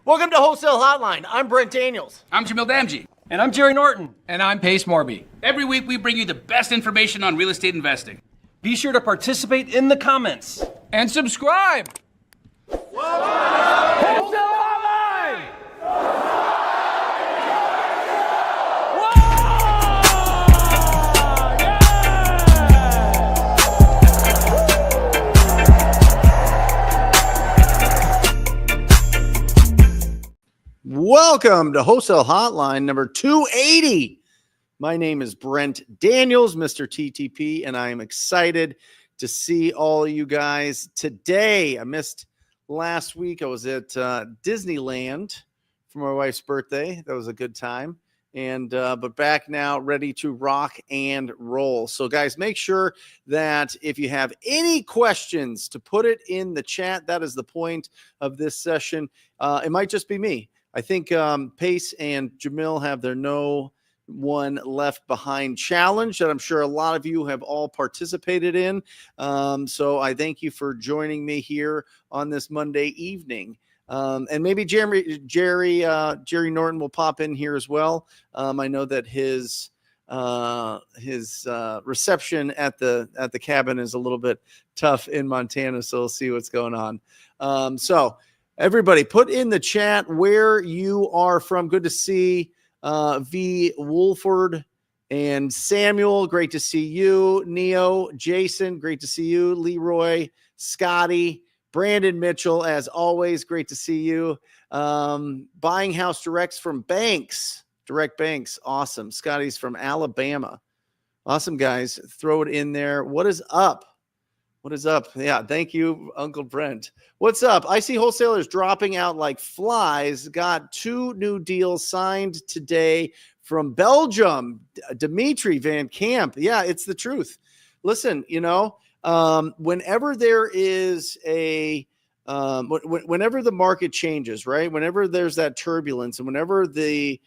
Welcome to Wholesale Hotline. I'm Brent Daniels. I'm Jamil Damji. And I'm Jerry Norton. And I'm Pace Morby. Every week we bring you the best information on real estate investing. Be sure to participate in the comments. And subscribe. Wholesale Hotline! Welcome to Wholesale Hotline number 280. My name is Brent Daniels, Mr. TTP, and I am excited to see all of you guys today. I missed last week. I was at Disneyland for my wife's birthday. That was a good time. And but back now, ready to rock and roll. So guys, make sure that if you have any questions to put it in the chat. That is the point of this session. It might just be me. I think Pace and Jamil have their no one left behind challenge that I'm sure a lot of you have all participated in. So I thank you for joining me here on this Monday evening. And maybe Jerry Norton will pop in here as well. I know that his reception at the cabin is a little bit tough in Montana, so we'll see what's going on. So everybody, put in the chat where you are from. Good to see V. Wolford and Samuel. Great to see you. Neo, Jason, great to see you. Leroy, Scotty, Brandon Mitchell, as always, great to see you. Buying house directs from Banks, Direct Banks. Awesome. Scotty's from Alabama. Awesome, guys. Throw it in there. What is up? What is up? Yeah, thank you, Uncle Brent. What's up? I see wholesalers dropping out like flies. Got 2 new deals signed today from Belgium. Dimitri Van Camp. Yeah, it's the truth. Listen, whenever there is whenever the market changes, right? Whenever there's that turbulence and whenever the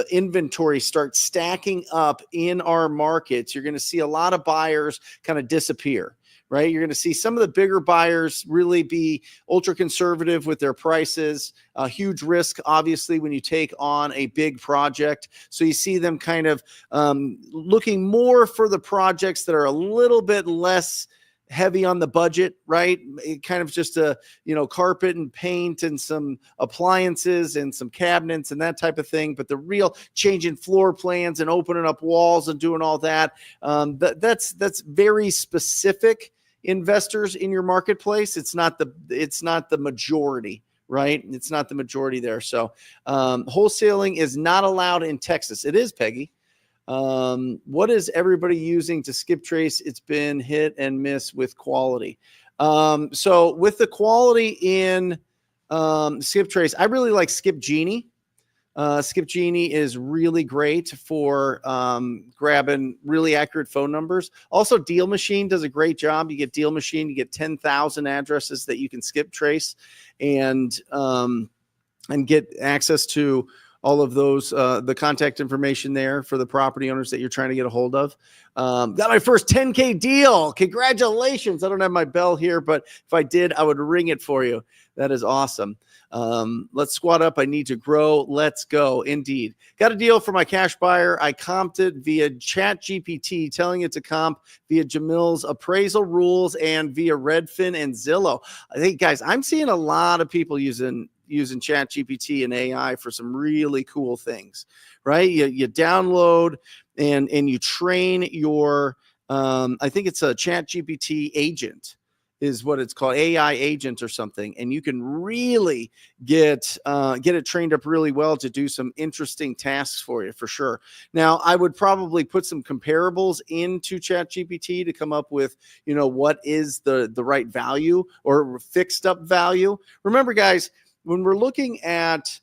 inventory starts stacking up in our markets, you're going to see a lot of buyers kind of disappear, right? You're going to see some of the bigger buyers really be ultra conservative with their prices. A huge risk, obviously, when you take on a big project. So you see them kind of looking more for the projects that are a little bit less heavy on the budget, right? Kind of just a, carpet and paint and some appliances and some cabinets and that type of thing. But the real changing floor plans and opening up walls and doing all that, that's very specific investors in your marketplace. It's not the majority, right? It's not the majority there. So wholesaling is not allowed in Texas. It is, Peggy. What is everybody using to skip trace? It's been hit and miss with quality. So with the quality in skip trace, I really like Skip Genie. Skip Genie is really great for grabbing really accurate phone numbers. Also, Deal Machine does a great job. You get Deal Machine, you get 10,000 addresses that you can skip trace and get access to all of those, the contact information there for the property owners that you're trying to get a hold of. Got my first 10K deal. Congratulations. I don't have my bell here, but if I did, I would ring it for you. That is awesome. Let's squat up. I need to grow. Let's go. Indeed. Got a deal for my cash buyer. I comped it via ChatGPT, telling it to comp via Jamil's appraisal rules and via Redfin and Zillow. I think, guys, I'm seeing a lot of people using ChatGPT and AI for some really cool things, right? You download and you train your, I think it's a ChatGPT agent is what it's called, AI agent or something. And you can really get it trained up really well to do some interesting tasks for you, for sure. Now, I would probably put some comparables into ChatGPT to come up with, what is the right value or fixed up value. Remember, guys, when we're looking at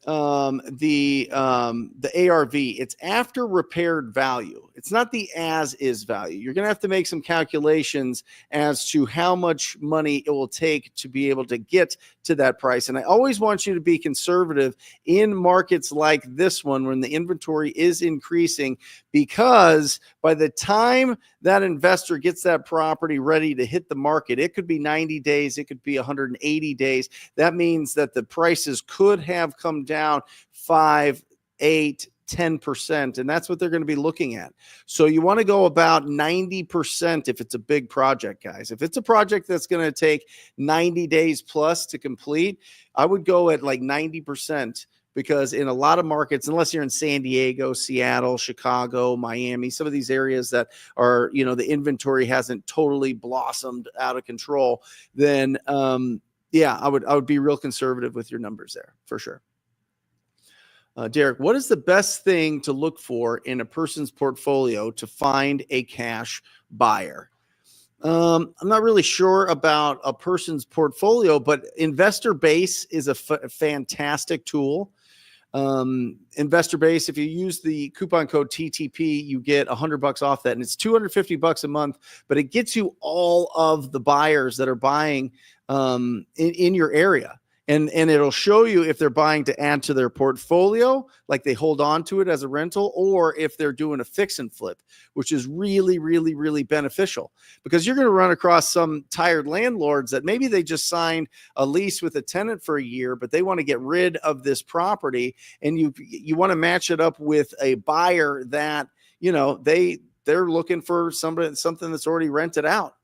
the ARV, it's after repaired value. It's not the as is value. You're going to have to make some calculations as to how much money it will take to be able to get to that price. And I always want you to be conservative in markets like this one when the inventory is increasing, because by the time that investor gets that property ready to hit the market, it could be 90 days, it could be 180 days. That means that the prices could have come down 5, 8, 10%, and that's what they're going to be looking at. So you want to go about 90% if it's a big project, guys. If it's a project that's going to take 90 days plus to complete, I would go at like 90%, because in a lot of markets, unless you're in San Diego, Seattle, Chicago, Miami, some of these areas that are, the inventory hasn't totally blossomed out of control, then I would be real conservative with your numbers there for sure. Derek, what is the best thing to look for in a person's portfolio to find a cash buyer? I'm not really sure about a person's portfolio, but Investor Base is a fantastic tool. Investor Base, if you use the coupon code TTP, you get $100 off that, and it's $250 a month, but it gets you all of the buyers that are buying in your area. And it'll show you if they're buying to add to their portfolio, like they hold on to it as a rental, or if they're doing a fix and flip, which is really, really, really beneficial, because you're going to run across some tired landlords that maybe they just signed a lease with a tenant for a year, but they want to get rid of this property. And you want to match it up with a buyer that, they're looking for something that's already rented out.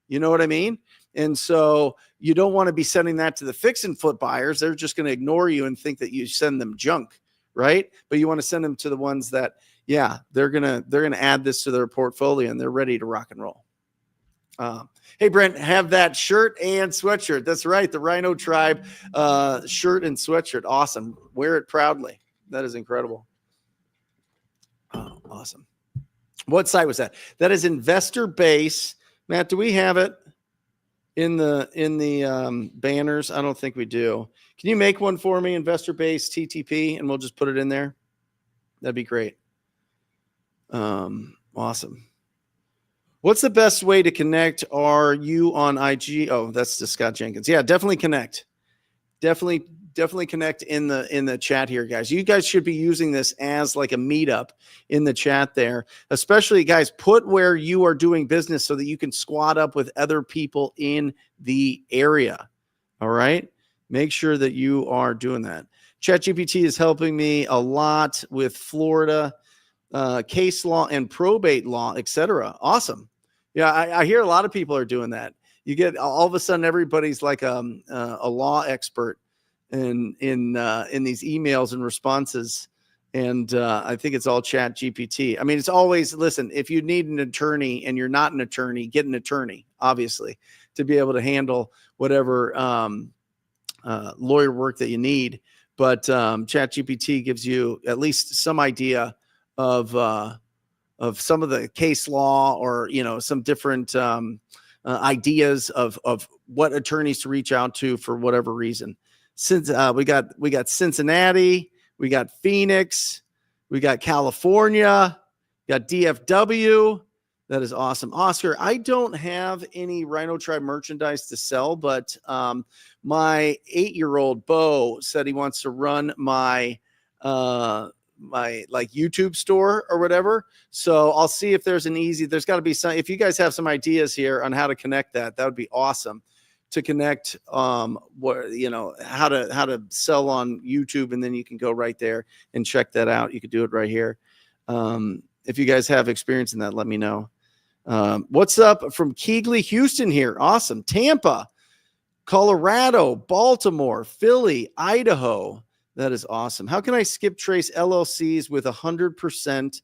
You know what I mean? And so you don't want to be sending that to the fix and flip buyers. They're just going to ignore you and think that you send them junk, right? But you want to send them to the ones that, they're going to add this to their portfolio and they're ready to rock and roll. Hey, Brent, have that shirt and sweatshirt. That's right. The Rhino Tribe shirt and sweatshirt. Awesome. Wear it proudly. That is incredible. Oh, awesome. What site was that? That is Investor Base. Matt, do we have it in the banners? I don't think we do. Can you make one for me, Investor Base TTP, and we'll just put it in there? That'd be great. Awesome. What's the best way to connect? Are you on IG? Oh, that's to Scott Jenkins. Yeah, definitely connect. Definitely connect in the chat here, guys. You guys should be using this as like a meetup in the chat there. Especially, guys, put where you are doing business so that you can squad up with other people in the area. All right? Make sure that you are doing that. ChatGPT is helping me a lot with Florida case law and probate law, etc. Awesome. Yeah, I hear a lot of people are doing that. You get all of a sudden everybody's like a law expert in these emails and responses. And I think it's all Chat GPT. I mean, it's always, listen, if you need an attorney and you're not an attorney, get an attorney, obviously, to be able to handle whatever lawyer work that you need. But Chat GPT gives you at least some idea of some of the case law, or, some different ideas of what attorneys to reach out to for whatever reason. Since we got Cincinnati, we got Phoenix, we got California, we got DFW. That is awesome. Oscar, I don't have any Rhino Tribe merchandise to sell, but my 8-year-old Bo said he wants to run my like YouTube store or whatever. So I'll see if there's there's got to be some, if you guys have some ideas here on how to connect that would be awesome. To connect how to sell on YouTube, and then you can go right there and check that out. You could do it right here. If you guys have experience in that, let me know. What's up from Keighley, Houston here? Awesome. Tampa, Colorado, Baltimore, Philly, Idaho. That is awesome. How can I skip trace LLCs with 100%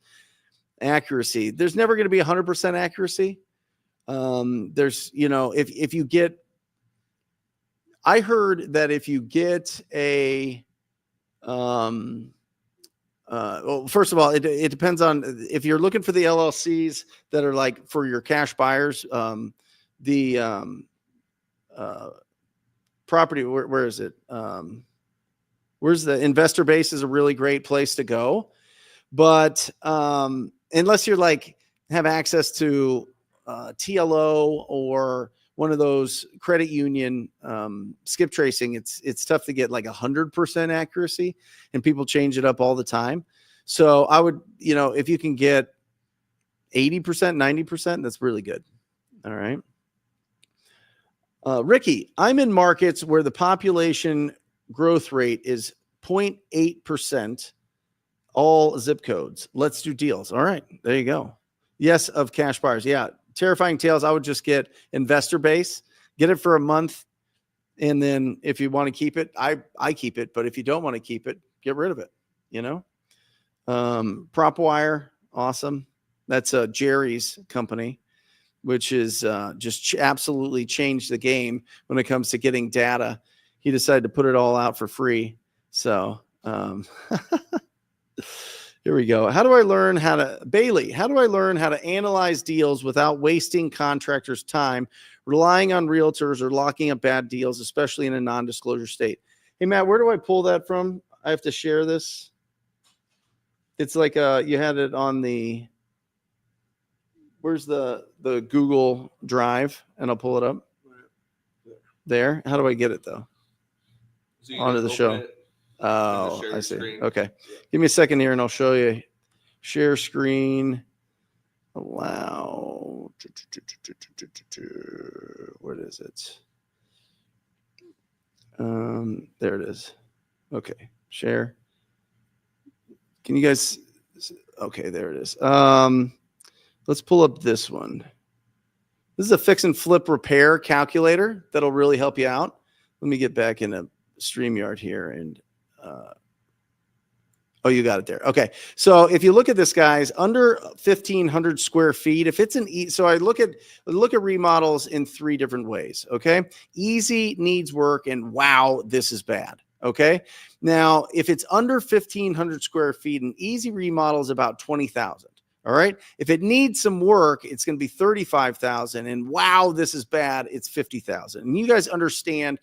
accuracy? There's never going to be 100% accuracy. There's, if you get, I heard that if you get a, well, first of all, it depends on if you're looking for the LLCs that are like for your cash buyers. The property, where is it? Where's the Investor Base is a really great place to go. But unless you're like have access to TLO or one of those credit union skip tracing, it's tough to get like 100% accuracy, and people change it up all the time. So I would, if you can get 80%, 90%, that's really good. All right. Ricky, I'm in markets where the population growth rate is 0.8%, all zip codes. Let's do deals. All right, there you go. Yes, of cash buyers. Yeah, terrifying tales. I would just get investor base, get it for a month, and then if you want to keep it, I keep it. But if you don't want to keep it, get rid of it. Prop wire, awesome. That's Jerry's company, which is just absolutely changed the game when it comes to getting data. He decided to put it all out for free. So here we go. Bailey, how do I learn how to analyze deals without wasting contractors' time, relying on realtors, or locking up bad deals, especially in a non-disclosure state? Hey, Matt, where do I pull that from? I have to share this. It's like you had it on the, where's the Google Drive? And I'll pull it up. There. How do I get it, though? So onto the show. Oh, I see. Screen. Okay. Yeah. Give me a second here and I'll show you. Share screen. Allow. What is it? There it is. Okay. Share. Can you guys? Okay, there it is. Let's pull up this one. This is a fix and flip repair calculator that'll really help you out. Let me get back into StreamYard here and oh, you got it there. Okay. So if you look at this, guys, under 1,500 square feet, if it's so I look at remodels in 3 different ways. Okay. Easy, needs work, and wow, this is bad. Okay. Now, if it's under 1,500 square feet, an easy remodel is about 20,000. All right. If it needs some work, it's going to be 35,000. And wow, this is bad. It's 50,000. And you guys understand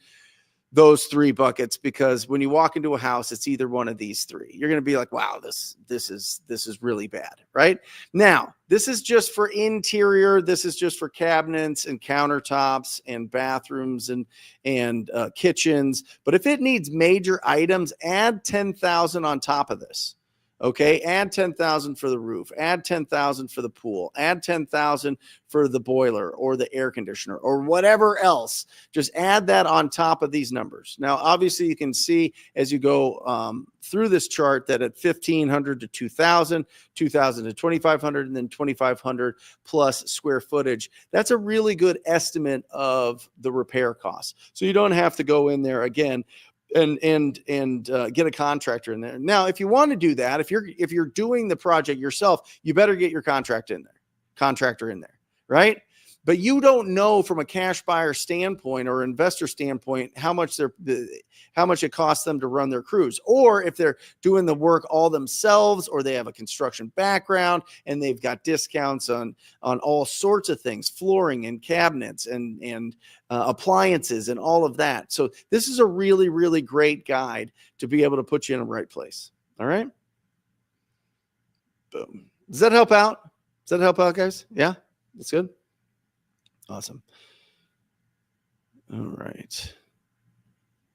those 3 buckets, because when you walk into a house, it's either one of these 3. You're going to be like, wow, this is really bad. Right now, this is just for interior. This is just for cabinets and countertops and bathrooms and kitchens. But if it needs major items, add 10,000 on top of this. Okay, add 10,000 for the roof, add 10,000 for the pool, add 10,000 for the boiler or the air conditioner or whatever else. Just add that on top of these numbers. Now, obviously, you can see as you go through this chart that at 1,500 to 2,000, 2,000 to 2,500, and then 2,500 plus square footage, that's a really good estimate of the repair costs. So you don't have to go in there again and get a contractor in there. Now, if you want to do that, if you're doing the project yourself, you better get your contractor in there, right? But you don't know from a cash buyer standpoint or investor standpoint how much it costs them to run their crews, or if they're doing the work all themselves, or they have a construction background and they've got discounts on all sorts of things, flooring and cabinets and appliances and all of that. So this is a really, really great guide to be able to put you in the right place. All right. Boom. Does that help out? Guys? Yeah, that's good. Awesome. All right.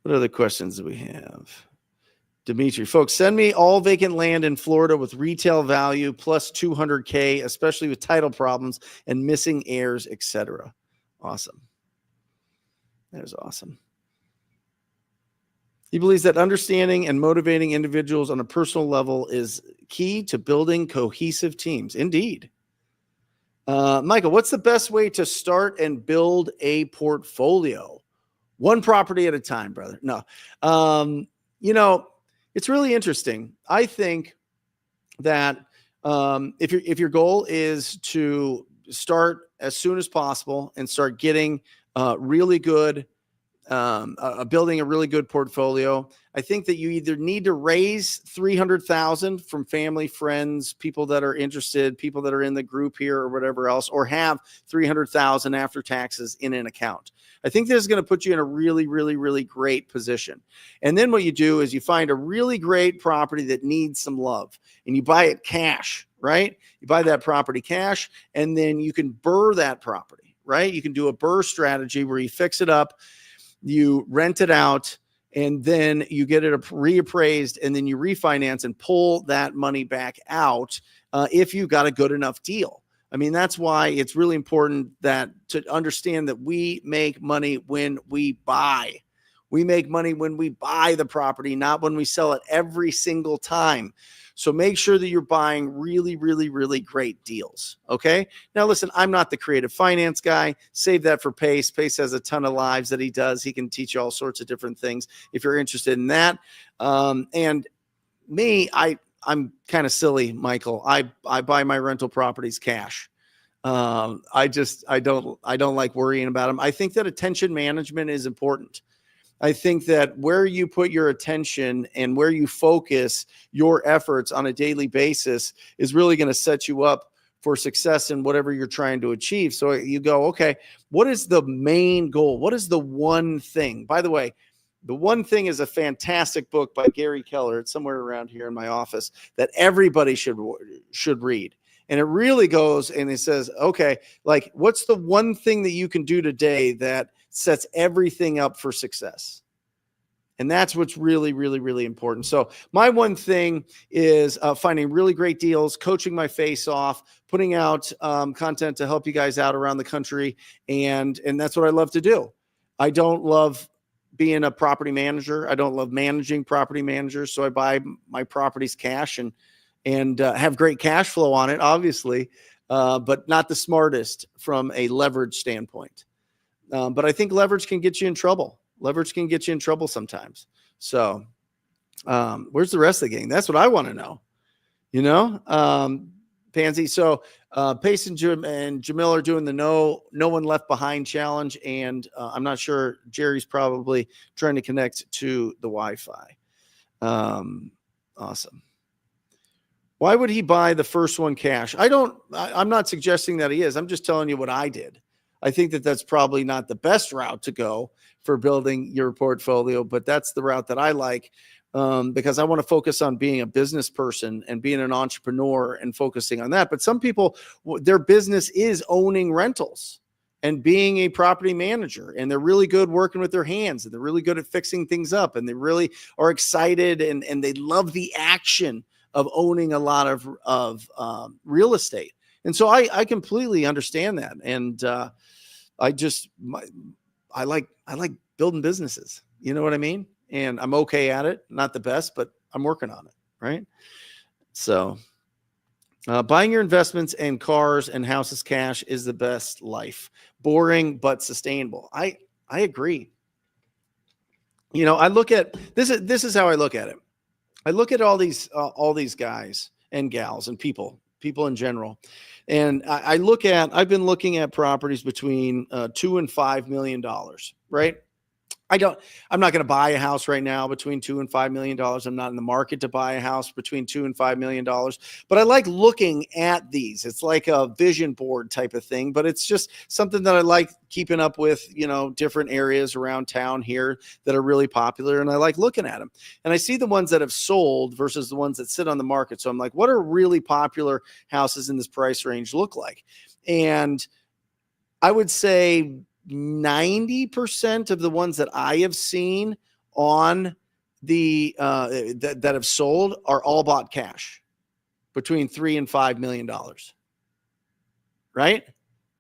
What other questions do we have? Dimitri, folks, send me all vacant land in Florida with retail value plus 200K, especially with title problems and missing heirs, etc. Awesome. That is awesome. He believes that understanding and motivating individuals on a personal level is key to building cohesive teams. Indeed. Michael, what's the best way to start and build a portfolio? One property at a time, brother. No, it's really interesting. I think that if your goal is to start as soon as possible and start getting really good, building a really good portfolio, I think that you either need to raise 300,000 from family, friends, people that are interested, people that are in the group here or whatever else, or have 300,000 after taxes in an account. I think this is going to put you in a really, really, really great position. And then what you do is you find a really great property that needs some love and you buy it cash, right? You buy that property cash, and then you can BRRRR that property, right? You can do a BRRRR strategy where you fix it up, you rent it out, and then you get it reappraised, and then you refinance and pull that money back out if you got a good enough deal. I mean, that's why it's really important that to understand that we make money when we buy. We make money when we buy the property, not when we sell it every single time. So make sure that you're buying really, really, really great deals. Okay. Now, listen, I'm not the creative finance guy. Save that for Pace. Pace has a ton of lives that he does. He can teach you all sorts of different things if you're interested in that. And me, I'm kind of silly, Michael. I buy my rental properties cash. I don't like worrying about them. I think that attention management is important. I think that where you put your attention and where you focus your efforts on a daily basis is really going to set you up for success in whatever you're trying to achieve. So you go, okay, what is the main goal? What is the one thing? By the way, The One Thing is a fantastic book by Gary Keller. It's somewhere around here in my office that everybody should read. And it really goes and it says, okay, like what's the one thing that you can do today that sets everything up for success? And that's what's really, really, really important. So my one thing is finding really great deals, coaching my face off, putting out content to help you guys out around the country. And that's what I love to do. I don't love being a property manager. I don't love managing property managers. So I buy my properties cash and have great cash flow on it, obviously, but not the smartest from a leverage standpoint. But I think leverage can get you in trouble. Leverage can get you in trouble sometimes. So where's the rest of the gang? That's what I want to know, Pansy. So Pace and Jamil are doing the no one left behind challenge. And I'm not sure, Jerry's probably trying to connect to the Wi-Fi. Awesome. Why would he buy the first one cash? I'm not suggesting that he is. I'm just telling you what I did. I think that that's probably not the best route to go for building your portfolio, but that's the route that I like because I want to focus on being a business person and being an entrepreneur and focusing on that. But some people, their business is owning rentals and being a property manager, and they're really good working with their hands, and they're really good at fixing things up, and they really are excited and they love the action of owning a lot of real estate. And so I completely understand that. And I like building businesses. You know what I mean? And I'm okay at it. Not the best, but I'm working on it. Right. So buying your investments and cars and houses cash is the best life. Boring, but sustainable. I agree. I look at this is how I look at it. I look at all these guys and gals and people in general. And I've been looking at properties between $2 and $5 million, right? I'm not going to buy a house right now between $2 and $5 million. I'm not in the market to buy a house between $2 and $5 million, but I like looking at these. It's like a vision board type of thing, but it's just something that I like keeping up with, different areas around town here that are really popular. And I like looking at them, and I see the ones that have sold versus the ones that sit on the market. So I'm like, what are really popular houses in this price range look like? And I would say 90% of the ones that I have seen on the that have sold are all bought cash between $3 and $5 million. Right?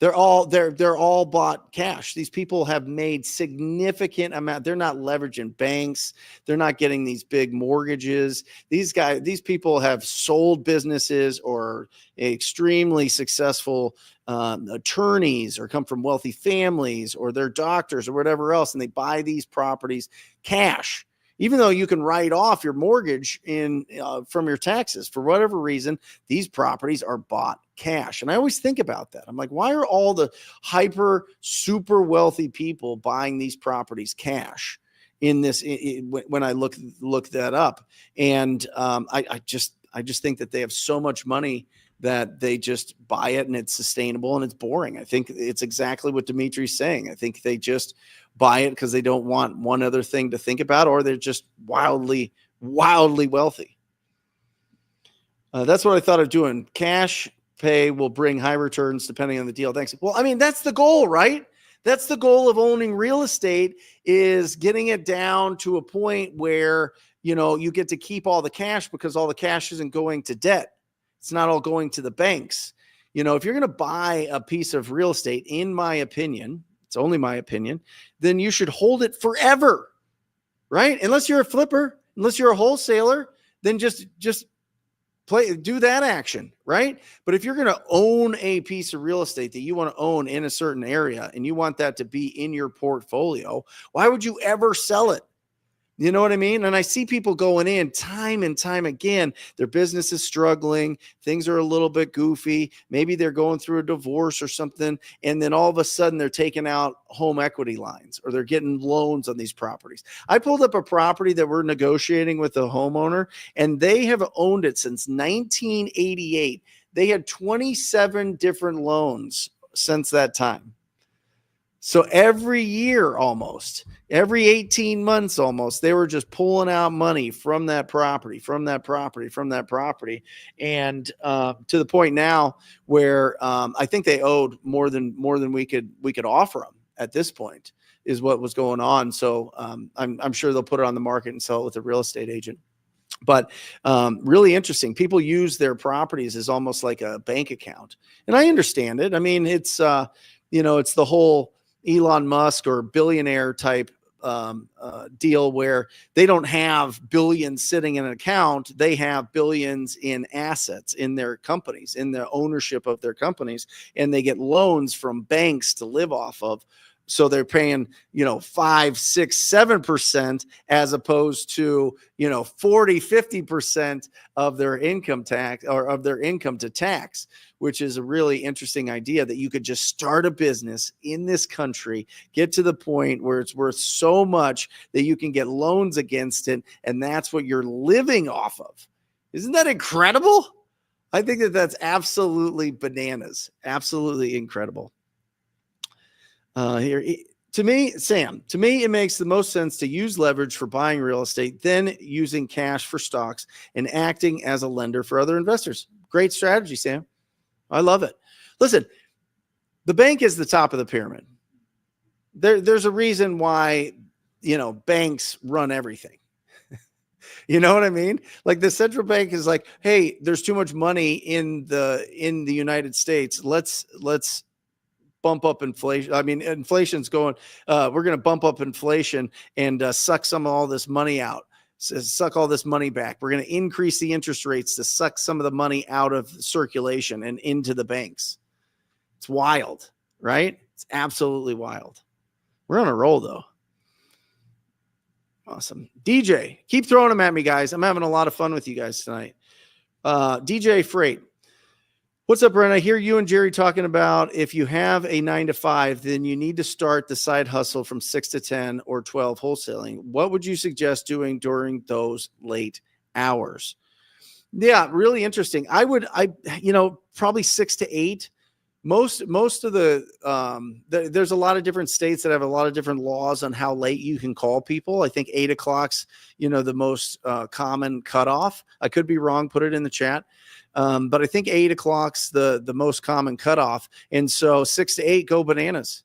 They're all bought cash. These people have made significant amount. They're not leveraging banks. They're not getting these big mortgages. These people have sold businesses or extremely successful attorneys or come from wealthy families or they're doctors or whatever else. And they buy these properties cash, even though you can write off your mortgage from your taxes. For whatever reason, these properties are bought cash. And I always think about that. I'm like, why are all the super wealthy people buying these properties cash in this? When I look that up, and I just think that they have so much money that they just buy it and it's sustainable and it's boring. I think it's exactly what Dimitri's saying. I think they just buy it because they don't want one other thing to think about, or they're just wildly wealthy. That's what I thought of doing. Cash pay will bring high returns depending on the deal. Thanks. Well, I mean, that's the goal, right? That's the goal of owning real estate, is getting it down to a point where, you get to keep all the cash, because all the cash isn't going to debt. It's not all going to the banks. If you're going to buy a piece of real estate, in my opinion, it's only my opinion, then you should hold it forever, right? Unless you're a flipper, unless you're a wholesaler, then just do that action, right? But if you're going to own a piece of real estate that you want to own in a certain area, and you want that to be in your portfolio, why would you ever sell it? You know what I mean? And I see people going in time and time again. Their business is struggling. Things are a little bit goofy. Maybe they're going through a divorce or something. And then all of a sudden they're taking out home equity lines, or they're getting loans on these properties. I pulled up a property that we're negotiating with a homeowner, and they have owned it since 1988. They had 27 different loans since that time. So every year, almost every 18 months, almost, they were just pulling out money from that property, and to the point now where I think they owed more than we could offer them at this point, is what was going on. So I'm sure they'll put it on the market and sell it with a real estate agent. But really interesting. People use their properties as almost like a bank account, and I understand it. I mean, it's it's the whole Elon Musk or billionaire type deal, where they don't have billions sitting in an account. They have billions in assets in their companies, in the ownership of their companies, and they get loans from banks to live off of. So they're paying, 5, 6, 7%, as opposed to, 40, 50% of their income tax, or of their income to tax, which is a really interesting idea, that you could just start a business in this country, get to the point where it's worth so much that you can get loans against it. And that's what you're living off of. Isn't that incredible? I think that's absolutely bananas. Absolutely incredible. Here, to me, it makes the most sense to use leverage for buying real estate than using cash for stocks and acting as a lender for other investors. Great strategy, Sam. I love it. Listen, the bank is the top of the pyramid. There's a reason why, banks run everything. You know what I mean? Like, the central bank is like, hey, there's too much money in the United States. Let's bump up inflation. I mean, inflation's going, we're going to bump up inflation and suck some of all this money out, suck all this money back. We're going to increase the interest rates to suck some of the money out of circulation and into the banks. It's wild, right? It's absolutely wild. We're on a roll, though. Awesome. DJ, keep throwing them at me, guys. I'm having a lot of fun with you guys tonight. DJ Freight. What's up, Brent? I hear you and Jerry talking about, if you have a 9 to 5, then you need to start the side hustle from 6 to 10 or 12 wholesaling. What would you suggest doing during those late hours? Yeah, really interesting. Probably 6 to 8. Most of there's a lot of different states that have a lot of different laws on how late you can call people. I think 8 o'clock's, the most common cutoff. I could be wrong. Put it in the chat. But I think 8 o'clock's the most common cutoff. And so 6 to 8, go bananas.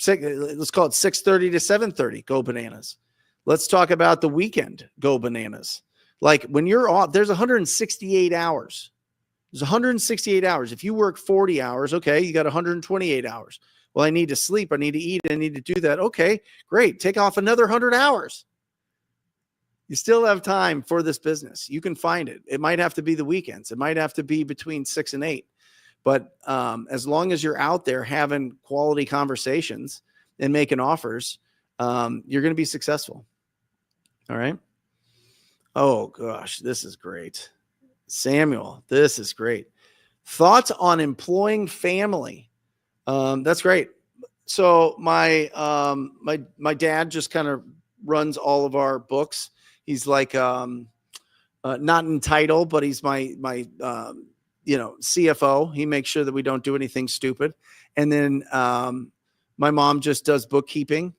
Let's call it 6:30 to 7:30, go bananas. Let's talk about the weekend, go bananas. Like, when you're off, there's 168 hours. There's 168 hours. If you work 40 hours, okay, you got 128 hours. Well, I need to sleep. I need to eat. I need to do that. Okay, great. Take off another 100 hours. You still have time for this business. You can find it. It might have to be the weekends. It might have to be between 6 and 8. But as long as you're out there having quality conversations and making offers, you're going to be successful. All right. Oh, gosh, this is great. Samuel, this is great. Thoughts on employing family. That's great. So my dad just kind of runs all of our books. He's like, not in title, but he's my CFO. He makes sure that we don't do anything stupid. And then my mom just does bookkeeping.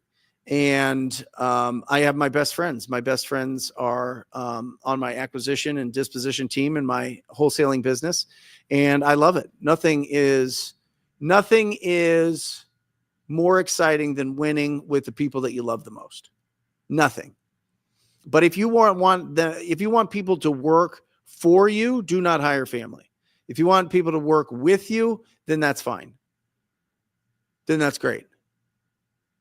And I have my best friends. My best friends are on my acquisition and disposition team in my wholesaling business, and I love it. Nothing is more exciting than winning with the people that you love the most. Nothing. But if you want people to work for you, do not hire family. If you want people to work with you, then that's fine. Then that's great.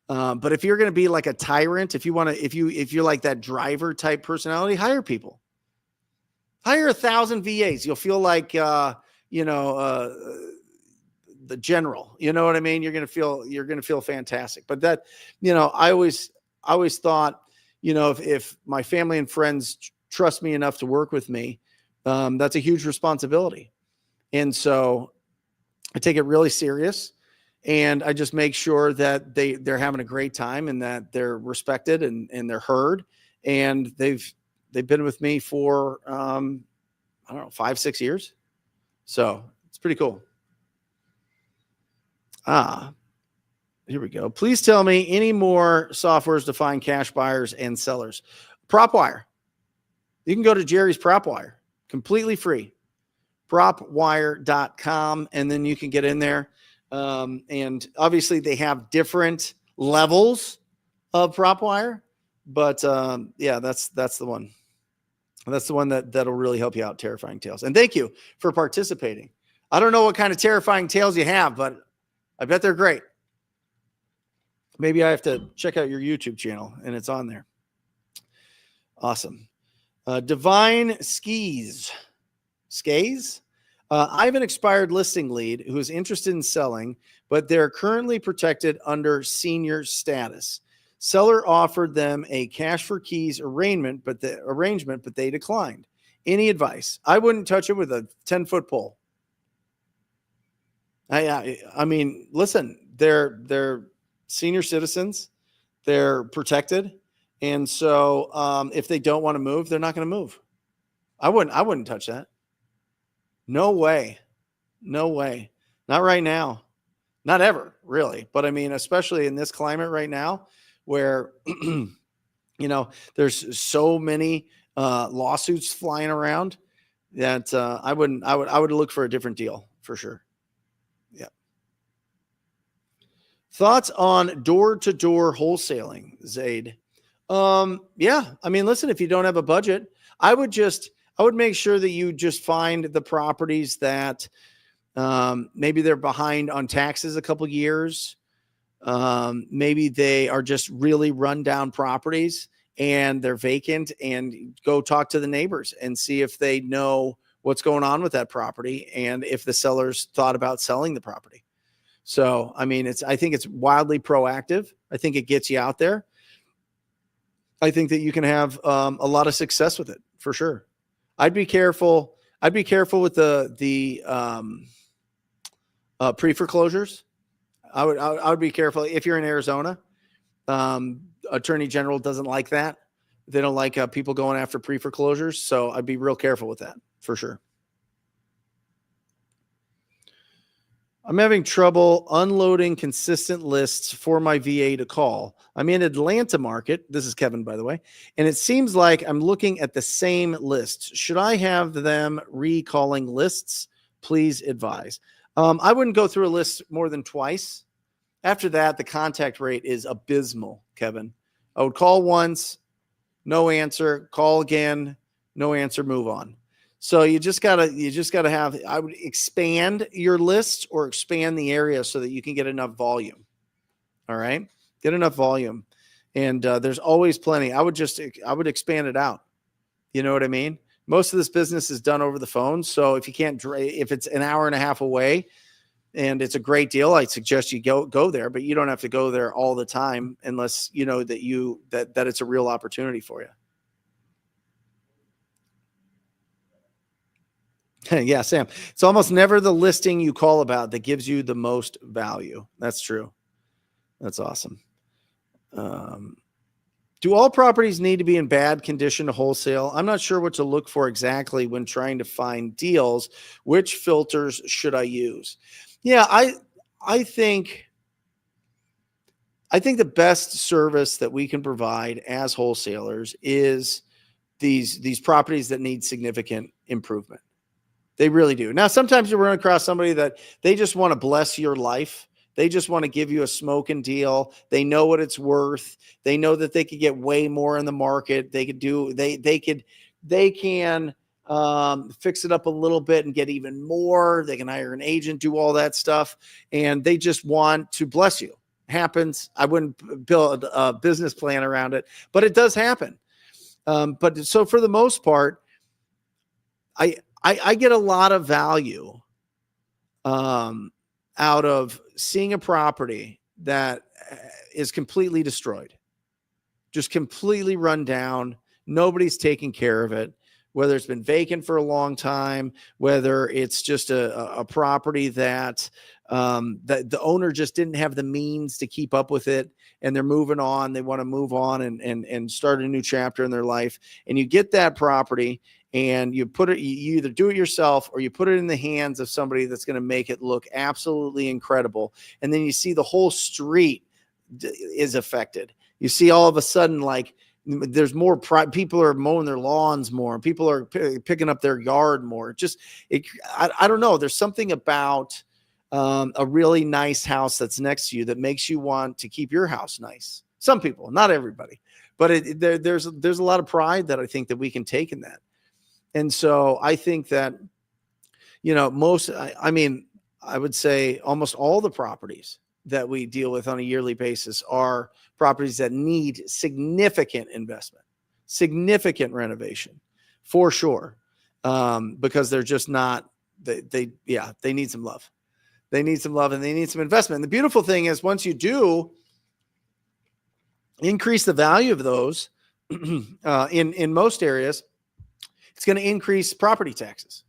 But if you're going to be like a tyrant, if you're like that driver type personality, hire people. Hire 1,000 VAs. You'll feel like the general. You know what I mean? You're going to feel fantastic. But that, I always thought, if my family and friends trust me enough to work with me, that's a huge responsibility. And so I take it really serious. And I just make sure that they're having a great time and that they're respected and they're heard. And they've been with me for, 5-6 years. So it's pretty cool. Here we go. Please tell me any more softwares to find cash buyers and sellers. PropWire. You can go to Jerry's PropWire, completely free. PropWire.com. And then you can get in there. And obviously they have different levels of PropWire, but that's the one. That's the one that'll really help you out. Terrifying Tales. And thank you for participating. I don't know what kind of terrifying tales you have, but I bet they're great. Maybe I have to check out your YouTube channel and it's on there. Awesome. Divine Skays. I have an expired listing lead who is interested in selling, but they're currently protected under senior status. Seller offered them a cash for keys arrangement, but they declined. Any advice? I wouldn't touch it with a 10-foot pole. I mean, listen, they're senior citizens, they're protected, and so if they don't want to move, they're not going to move. I wouldn't touch that. No way. Not right now. Not ever, really. But I mean, especially in this climate right now where, there's so many lawsuits flying around that I would look for a different deal for sure. Yeah. Thoughts on door-to-door wholesaling, Zaid? Yeah. I mean, listen, if you don't have a budget, I would make sure that you just find the properties that maybe they're behind on taxes a couple years. Maybe they are just really rundown properties and they're vacant, and go talk to the neighbors and see if they know what's going on with that property and if the sellers thought about selling the property. So, I mean, I think it's wildly proactive. I think it gets you out there. I think that you can have a lot of success with it for sure. I'd be careful with the pre-foreclosures. I would be careful if you're in Arizona. Attorney General doesn't like that. They don't like people going after pre-foreclosures. So I'd be real careful with that for sure. I'm having trouble unloading consistent lists for my VA to call. I'm in Atlanta market. This is Kevin, by the way. And it seems like I'm looking at the same lists. Should I have them recalling lists? Please advise. I wouldn't go through a list more than twice. After that, the contact rate is abysmal, Kevin. I would call once, no answer, call again, no answer, move on. So you just gotta have, I would expand your list or expand the area so that you can get enough volume. All right. Get enough volume. And there's always plenty. I would expand it out. You know what I mean? Most of this business is done over the phone. So if it's an hour and a half away and it's a great deal, I suggest you go there, but you don't have to go there all the time unless you know that it's a real opportunity for you. Yeah, Sam. It's almost never the listing you call about that gives you the most value. That's true. That's awesome. Do all properties need to be in bad condition to wholesale? I'm not sure what to look for exactly when trying to find deals. Which filters should I use? Yeah, I think I think the best service that we can provide as wholesalers is these properties that need significant improvement. They really do. Now, sometimes you run across somebody that they just want to bless your life. They just want to give you a smoking deal. They know what it's worth. They know that they could get way more in the market. They can fix it up a little bit and get even more. They can hire an agent, do all that stuff. And they just want to bless you. Happens. I wouldn't build a business plan around it, but it does happen. But so for the most part, I get a lot of value out of seeing a property that is completely destroyed, just completely run down. Nobody's taking care of it, whether it's been vacant for a long time, whether it's just a property that the owner just didn't have the means to keep up with it, and they're moving on. They want to move on and start a new chapter in their life. And you get that property and you put it, you either do it yourself or you put it in the hands of somebody that's going to make it look absolutely incredible. And then you see the whole street is affected. You see all of a sudden, like, there's more people are mowing their lawns more. People are picking up their yard more. I don't know. There's something about a really nice house that's next to you that makes you want to keep your house nice. Some people, not everybody, but there's a lot of pride that I think that we can take in that. And so I think that, I would say almost all the properties that we deal with on a yearly basis are properties that need significant investment, significant renovation for sure. Because they're just not, they need some love. They need some love and they need some investment. And the beautiful thing is, once you do increase the value of those in most areas, it's going to increase property taxes.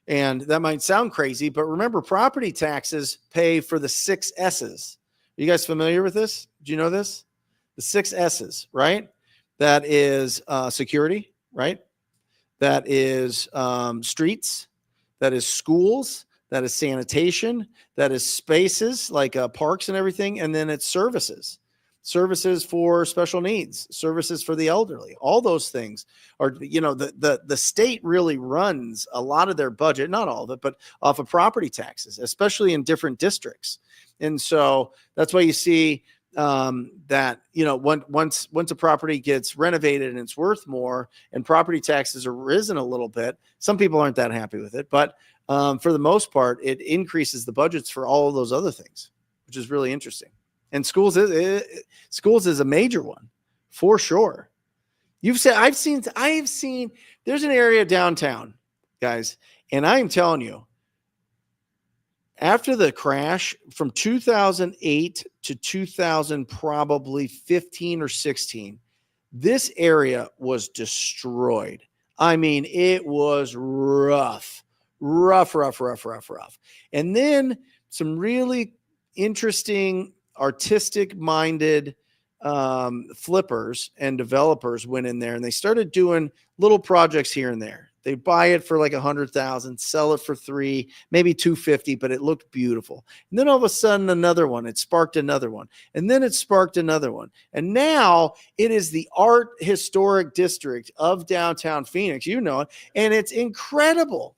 And that might sound crazy, but remember, property taxes pay for the 6 S's. Are you guys familiar with this? Do you know this? The 6 S's, right? That is security, right? That is streets. That is schools. That is sanitation. That is spaces like parks and everything. And then it's services. Services for special needs, services for the elderly. All those things are, the state really runs a lot of their budget, not all of it, but off of property taxes, especially in different districts. And so that's why you see that, once a property gets renovated and it's worth more and property taxes are risen a little bit, some people aren't that happy with it, but for the most part, it increases the budgets for all of those other things, which is really interesting. And schools is a major one for sure. I've seen there's an area downtown, guys. And I'm telling you, after the crash from 2008 to 2000, probably 15 or 16, this area was destroyed. I mean, it was rough. And then some really interesting, artistic minded flippers and developers went in there and they started doing little projects here and there. They buy it for like 100,000, sell it for 3, maybe 250, but it looked beautiful. And then all of a sudden it sparked another one. And then it sparked another one. And now it is the art historic district of downtown Phoenix. You know it. And it's incredible.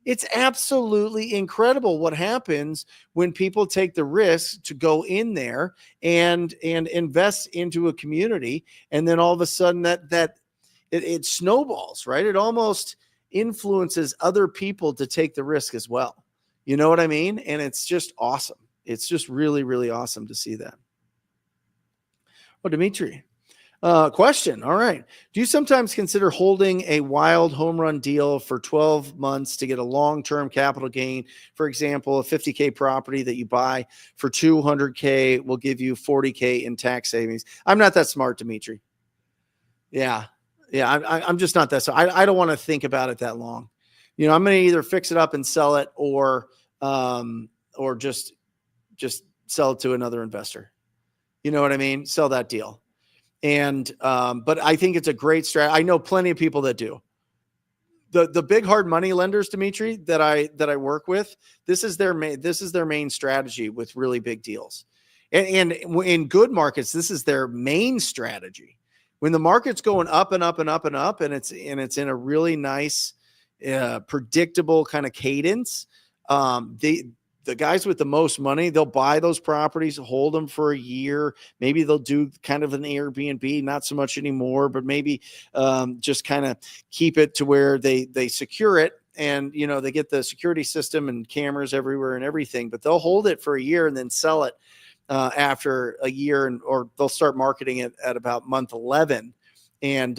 It's absolutely incredible what happens when people take the risk to go in there and invest into a community. And then all of a sudden it snowballs, right? It almost influences other people to take the risk as well. You know what I mean? And it's just awesome. It's just really, really awesome to see that. Oh, Dimitri. Question. All right. Do you sometimes consider holding a wild home run deal for 12 months to get a long-term capital gain? For example, a $50K property that you buy for $200K will give you $40K in tax savings. I'm not that smart, Dimitri. Yeah. I'm just not that. So I don't want to think about it that long. I'm going to either fix it up and sell it or just sell it to another investor. You know what I mean? Sell that deal. And, but I think it's a great strategy. I know plenty of people that do. The big hard money lenders, Dimitri, that I work with, this is their main strategy with really big deals. And in good markets, this is their main strategy. When the market's going up and up and up and up, and it's in a really nice, predictable kind of cadence, the guys with the most money, they'll buy those properties, hold them for a year. Maybe they'll do kind of an Airbnb, not so much anymore, but maybe just kind of keep it to where they secure it. And, they get the security system and cameras everywhere and everything, but they'll hold it for a year and then sell it after a year, or they'll start marketing it at about month 11 and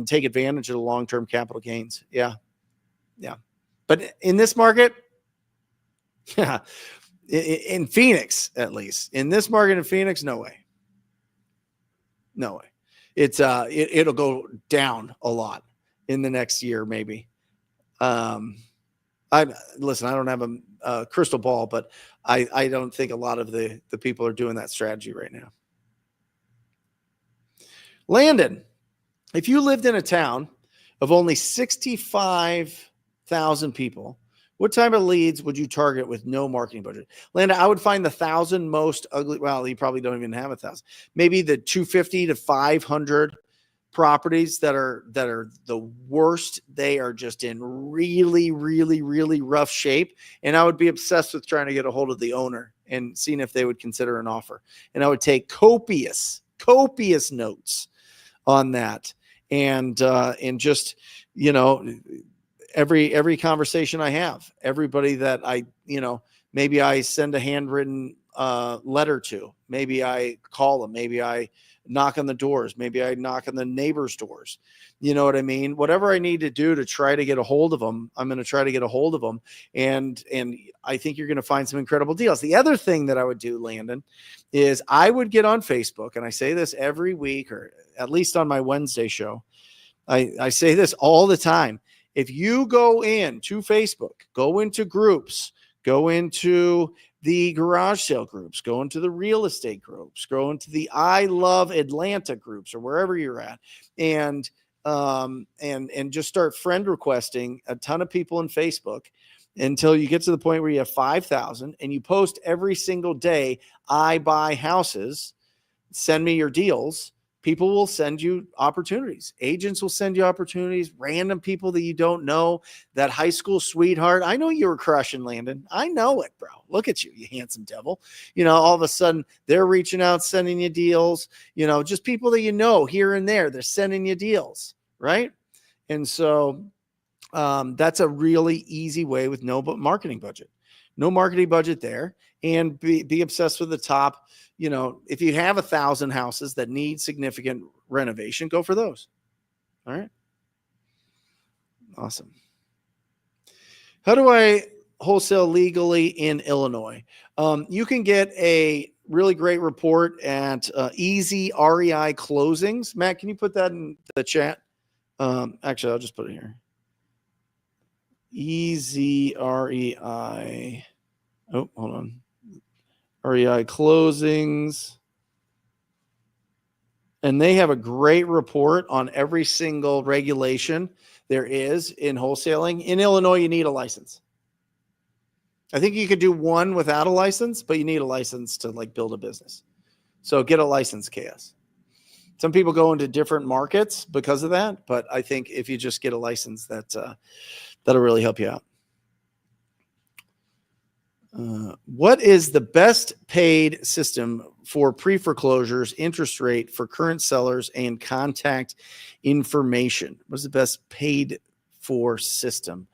take advantage of the long-term capital gains. Yeah. But in this market, yeah, in Phoenix, at least in this market in Phoenix, no way. It's it'll go down a lot in the next year, maybe. I don't have a crystal ball, but I don't think a lot of the people are doing that strategy right now. Landon, if you lived in a town of only 65,000 people, what type of leads would you target with no marketing budget? Landon, I would find the 1,000 most ugly. Well, you probably don't even have 1,000. Maybe the 250 to 500 properties that are the worst. They are just in really, really, really rough shape. And I would be obsessed with trying to get a hold of the owner and seeing if they would consider an offer. And I would take copious notes on that. And just, every conversation I have, everybody that maybe I send a handwritten letter to, maybe I call them, maybe I knock on the doors, maybe I knock on the neighbors' doors. You know what I mean? Whatever I need to do to try to get a hold of them, I'm going to try to get a hold of them. And I think you're going to find some incredible deals. The other thing that I would do, Landon, is I would get on Facebook, and I say this every week, or at least on my Wednesday show. I say this all the time. If you go into Facebook, go into groups, go into the garage sale groups, go into the real estate groups, go into the I Love Atlanta groups, or wherever you're at, and just start friend requesting a ton of people in Facebook until you get to the point where you have 5,000, and you post every single day, I buy houses, send me your deals. People will send you opportunities. Agents will send you opportunities. Random people that you don't know. That high school sweetheart. I know you were crushing, Landon. I know it, bro. Look at you, you handsome devil. All of a sudden they're reaching out, sending you deals. Just people that here and there. They're sending you deals, right? And so that's a really easy way with no marketing budget. No marketing budget there, and be obsessed with the top. If you have 1,000 houses that need significant renovation, go for those. All right. Awesome. How do I wholesale legally in Illinois? You can get a really great report at Easy REI Closings. Matt, can you put that in the chat? Actually, I'll just put it here. Easy REI. Oh, hold on. REI Closings. And they have a great report on every single regulation there is in wholesaling. In Illinois, you need a license. I think you could do one without a license, but you need a license to build a business. So get a license, KS. Some people go into different markets because of that, but I think if you just get a license, that'll really help you out. What is the best paid system for pre-foreclosures, interest rate for current sellers, and contact information? What's the best paid for system?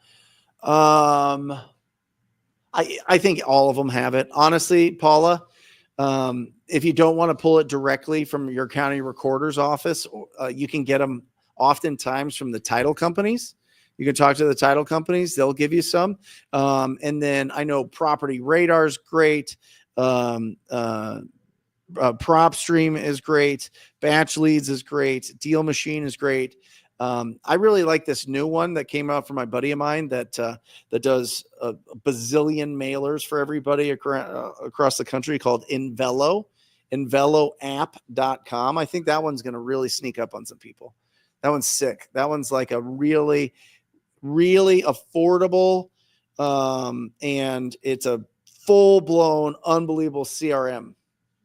I think all of them have it. Honestly, Paula, if you don't want to pull it directly from your county recorder's office, you can get them oftentimes from the title companies. You can talk to the title companies. They'll give you some. And then I know Property Radar is great. PropStream is great. Batch Leads is great. Deal Machine is great. I really like this new one that came out from my buddy of mine that does a bazillion mailers for everybody across the country called Envelo, enveloapp.com. I think that one's going to really sneak up on some people. That one's sick. That one's like a really, really affordable, and it's a full-blown, unbelievable CRM.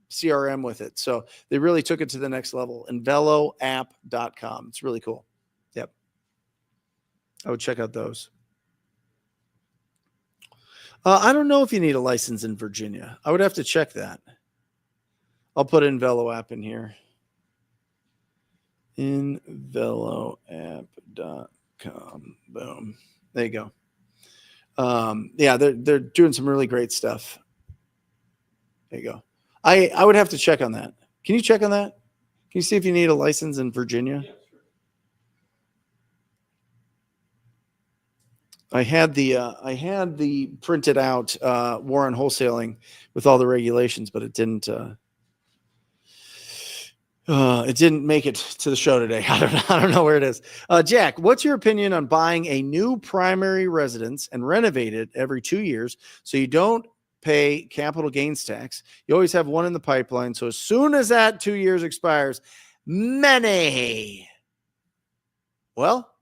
CRM with it. So they really took it to the next level. Enveloapp.com. It's really cool. Yep. I would check out those. I don't know if you need a license in Virginia. I would have to check that. I'll put Enveloapp in here. Enveloapp.com. Boom. There you go. Yeah, they're doing some really great stuff. There you go. I would have to check on that. Can you check on that? Can you see if you need a license in Virginia? Yeah, sure. I had the printed out War on Wholesaling with all the regulations, but it didn't make it to the show today. I don't know where it is. Jack, what's your opinion on buying a new primary residence and renovate it every 2 years so you don't pay capital gains tax? You always have one in the pipeline. So as soon as that 2 years expires, money. Well,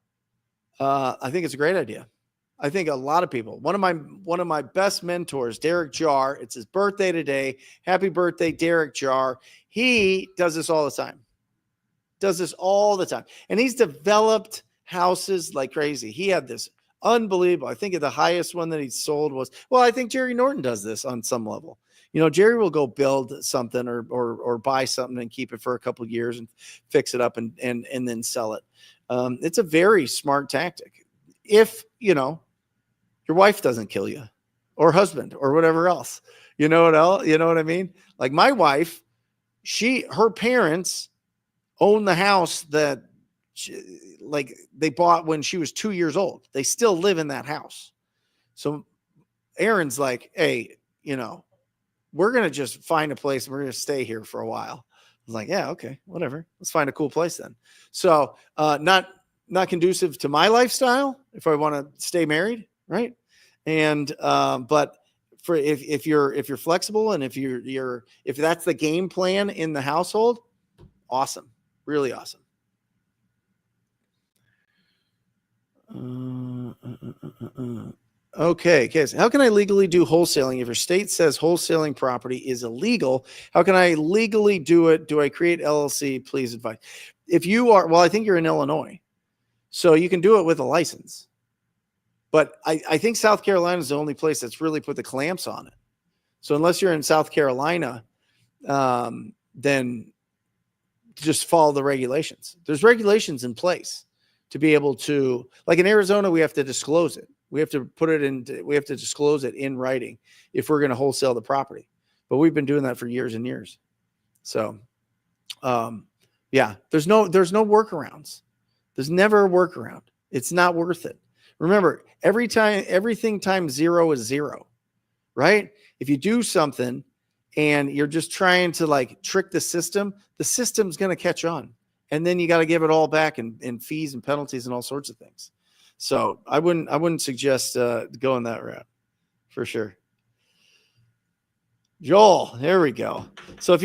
I think it's a great idea. I think a lot of people, one of my best mentors, Derek Jar, it's his birthday today. Happy birthday, Derek Jar. He does this all the time. And he's developed houses like crazy. He had this unbelievable. I think the highest one that he sold was, well, I think Jerry Norton does this on some level. You know, Jerry will go build something or buy something and keep it for a couple of years and fix it up and then sell it. It's a very smart tactic. If, you know, your wife doesn't kill you or husband or whatever else, you know what I mean? Like my wife, her parents own the house that they bought when she was 2 years old. They still live in that house. So Aaron's like, hey, you know, we're going to just find a place and we're going to stay here for a while. I was like, yeah, okay, whatever. Let's find a cool place then. So not conducive to my lifestyle if I want to stay married. Right. And, but for, if you're flexible and if that's the game plan in the household, awesome. Really awesome. Okay. So how can I legally do wholesaling? If your state says wholesaling property is illegal, how can I legally do it? Do I create LLC? Please advise. If you are, well, I think you're in Illinois, so you can do it with a license. But I think South Carolina is the only place that's really put the clamps on it. So unless you're in South Carolina, then just follow the regulations. There's regulations in place to be able to, like in Arizona, we have to disclose it. We have to disclose it in writing if we're going to wholesale the property. But we've been doing that for years and years. So, yeah, there's no workarounds. There's never a workaround. It's not worth it. Remember, everything times zero is zero, right? If you do something and you're just trying to like trick the system's going to catch on. And then you got to give it all back in fees and penalties and all sorts of things. So I wouldn't suggest going that route for sure. Joel, there we go. So if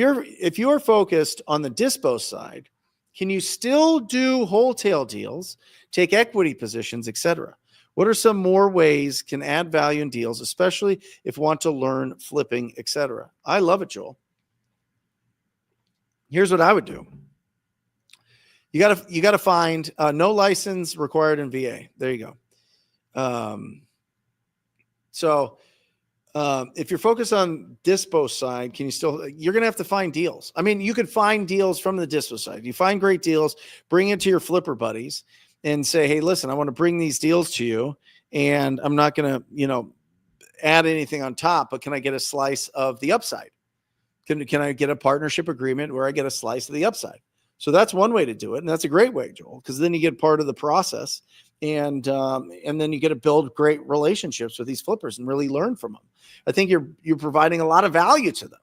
you're focused on the dispo side, can you still do wholesale deals, take equity positions, etc.? What are some more ways can add value in deals, especially if want to learn flipping, etc.? I love it, Joel. Here's what I would do. You gotta find no license required in VA. There you go. So if you're focused on dispo side, you're going to have to find deals. I mean, you could find deals from the dispo side. You find great deals, bring it to your flipper buddies and say, hey, listen, I want to bring these deals to you and I'm not going to, add anything on top, but can I get a slice of the upside? Can I get a partnership agreement where I get a slice of the upside? So that's one way to do it. And that's a great way, Joel, because then you get part of the process and then you get to build great relationships with these flippers and really learn from them. I think you're providing a lot of value to them.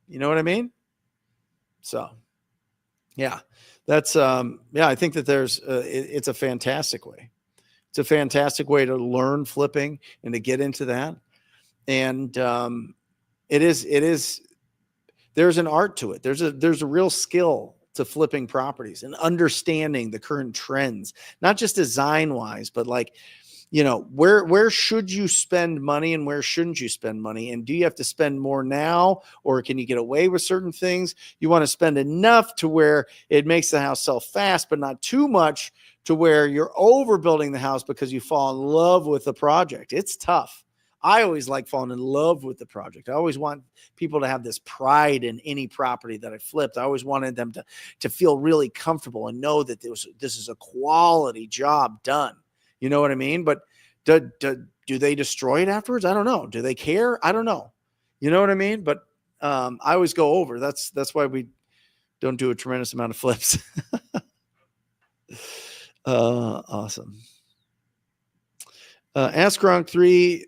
You know what I mean? So yeah, that's, I think that it's a fantastic way. It's a fantastic way to learn flipping and to get into that. And there's an art to it. There's a real skill to flipping properties and understanding the current trends, not just design wise, but like where should you spend money and where shouldn't you spend money? And do you have to spend more now, or can you get away with certain things? You want to spend enough to where it makes the house sell fast, but not too much to where you're overbuilding the house because you fall in love with the project. It's tough. I always like falling in love with the project. I always want people to have this pride in any property that I flipped. I always wanted them to feel really comfortable and know that this is a quality job done. You know what I mean? But do they destroy it afterwards? I don't know. Do they care? I don't know. You know what I mean? But I always go over. That's why we don't do a tremendous amount of flips. Awesome. Ask Gronk 3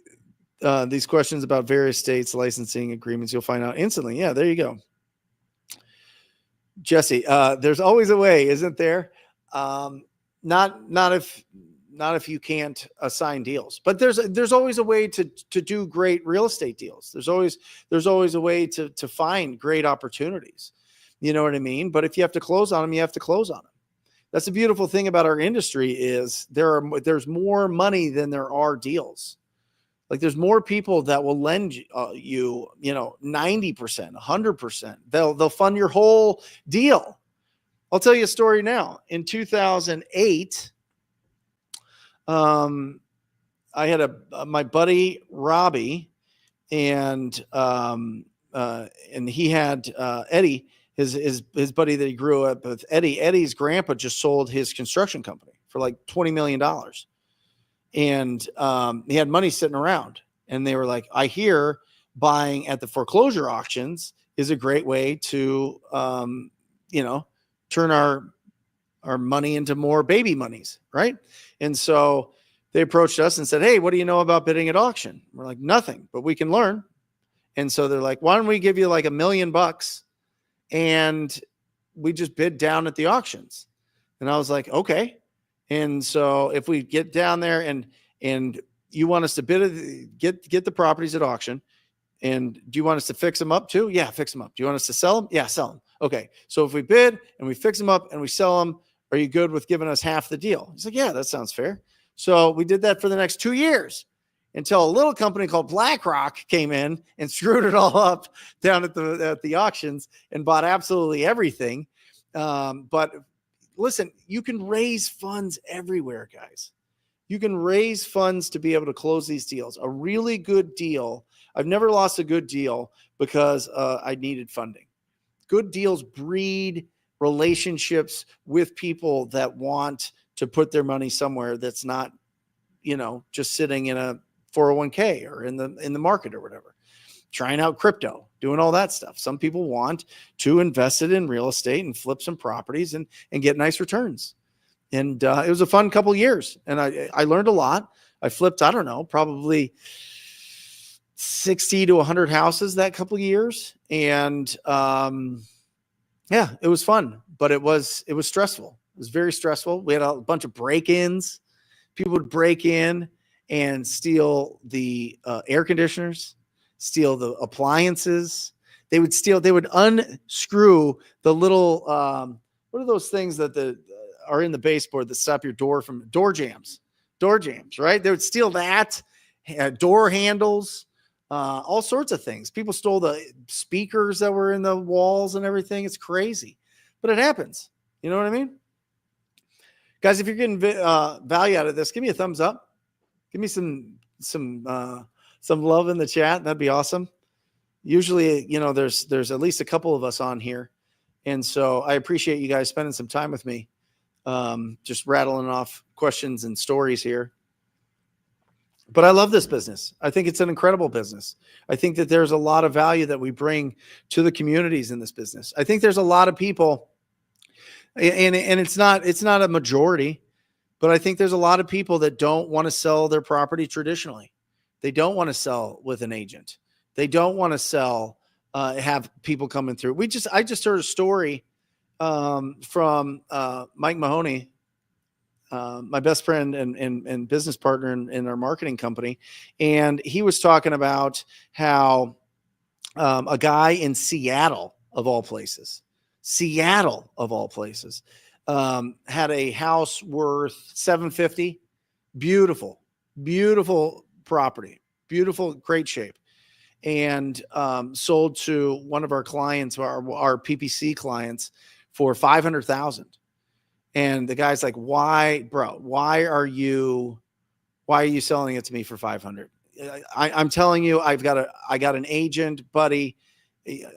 these questions about various states, licensing agreements. You'll find out instantly. Yeah, there you go. Jesse, there's always a way, isn't there? Not if you can't assign deals, but there's always a way to do great real estate deals. There's always a way to find great opportunities. You know what I mean? But if you have to close on them, you have to close on them. That's the beautiful thing about our industry is there's more money than there are deals. Like there's more people that will lend you 90%, 100%. They'll fund your whole deal. I'll tell you a story now. In 2008, I had my buddy Robbie, and he had Eddie, his buddy that he grew up with. Eddie's grandpa just sold his construction company for like $20 million. And he had money sitting around, and they were like, I hear buying at the foreclosure auctions is a great way to, turn our money into more baby monies. Right. And so they approached us and said, hey, what do you know about bidding at auction? We're like, nothing, but we can learn. And so they're like, why don't we give you like $1 million and we just bid down at the auctions? And I was like, okay. And so if we get down there and you want us to get the properties at auction, and do you want us to fix them up too? Yeah, fix them up. Do you want us to sell them? Yeah, sell them. Okay. So if we bid and we fix them up and we sell them, are you good with giving us half the deal? He's like, yeah, that sounds fair. So we did that for the next 2 years until a little company called BlackRock came in and screwed it all up down at the auctions and bought absolutely everything. But listen, you can raise funds everywhere, guys. You can raise funds to be able to close these deals. A really good deal. I've never lost a good deal because I needed funding. Good deals breed relationships with people that want to put their money somewhere that's not, just sitting in a 401k or in the market or whatever, trying out crypto, doing all that stuff. Some people want to invest it in real estate and flip some properties and get nice returns. And it was a fun couple of years, and I learned a lot. I flipped, I don't know, probably 60 to 100 houses that couple of years. And yeah, it was fun, but it was stressful. It was very stressful. We had a bunch of break-ins. People would break in and steal the air conditioners, steal the appliances. They would unscrew the little, what are those things that are in the baseboard that stop your door from door jams, right? They would steal that, door handles, all sorts of things. People stole the speakers that were in the walls and everything. It's crazy, but it happens. You know what I mean? Guys, if you're getting value out of this, give me a thumbs up. Give me some love in the chat. That'd be awesome. Usually, there's at least a couple of us on here. And so I appreciate you guys spending some time with me. Just rattling off questions and stories here. But I love this business. I think it's an incredible business. I think that there's a lot of value that we bring to the communities in this business. I think there's a lot of people, and it's not a majority, but I think there's a lot of people that don't want to sell their property traditionally. They don't want to sell with an agent. They don't want to sell, have people coming through. I just heard a story from Mike Mahoney, my best friend and business partner in our marketing company. And he was talking about how a guy in Seattle, of all places, had a house worth $750. Beautiful, beautiful property, beautiful, great shape. And sold to one of our clients, our PPC clients, for 500,000. And the guy's like, why, bro, why are you selling it to me for 500? I'm telling you, I got an agent, buddy,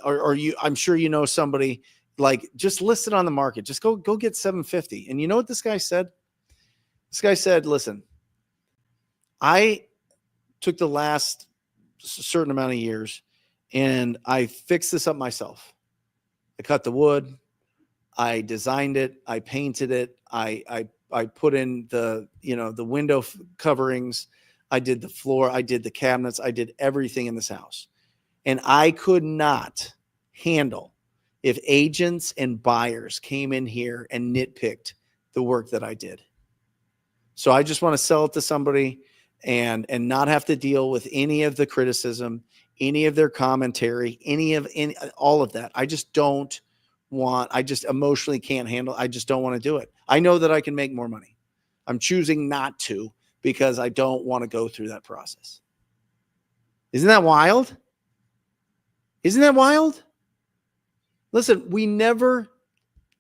or you, I'm sure you know somebody, like, just list it on the market. Just go get 750. And you know what this guy said? This guy said, listen, I took the last certain amount of years and I fixed this up myself. I cut the wood. I designed it. I painted it. I put in the window coverings. I did the floor. I did the cabinets. I did everything in this house. And I could not handle if agents and buyers came in here and nitpicked the work that I did. So I just want to sell it to somebody and not have to deal with any of the criticism, any of their commentary, all of that. I just emotionally can't handle. I just don't want to do it. I know that I can make more money. I'm choosing not to because I don't want to go through that process. Isn't that wild? Isn't that wild? Listen, we never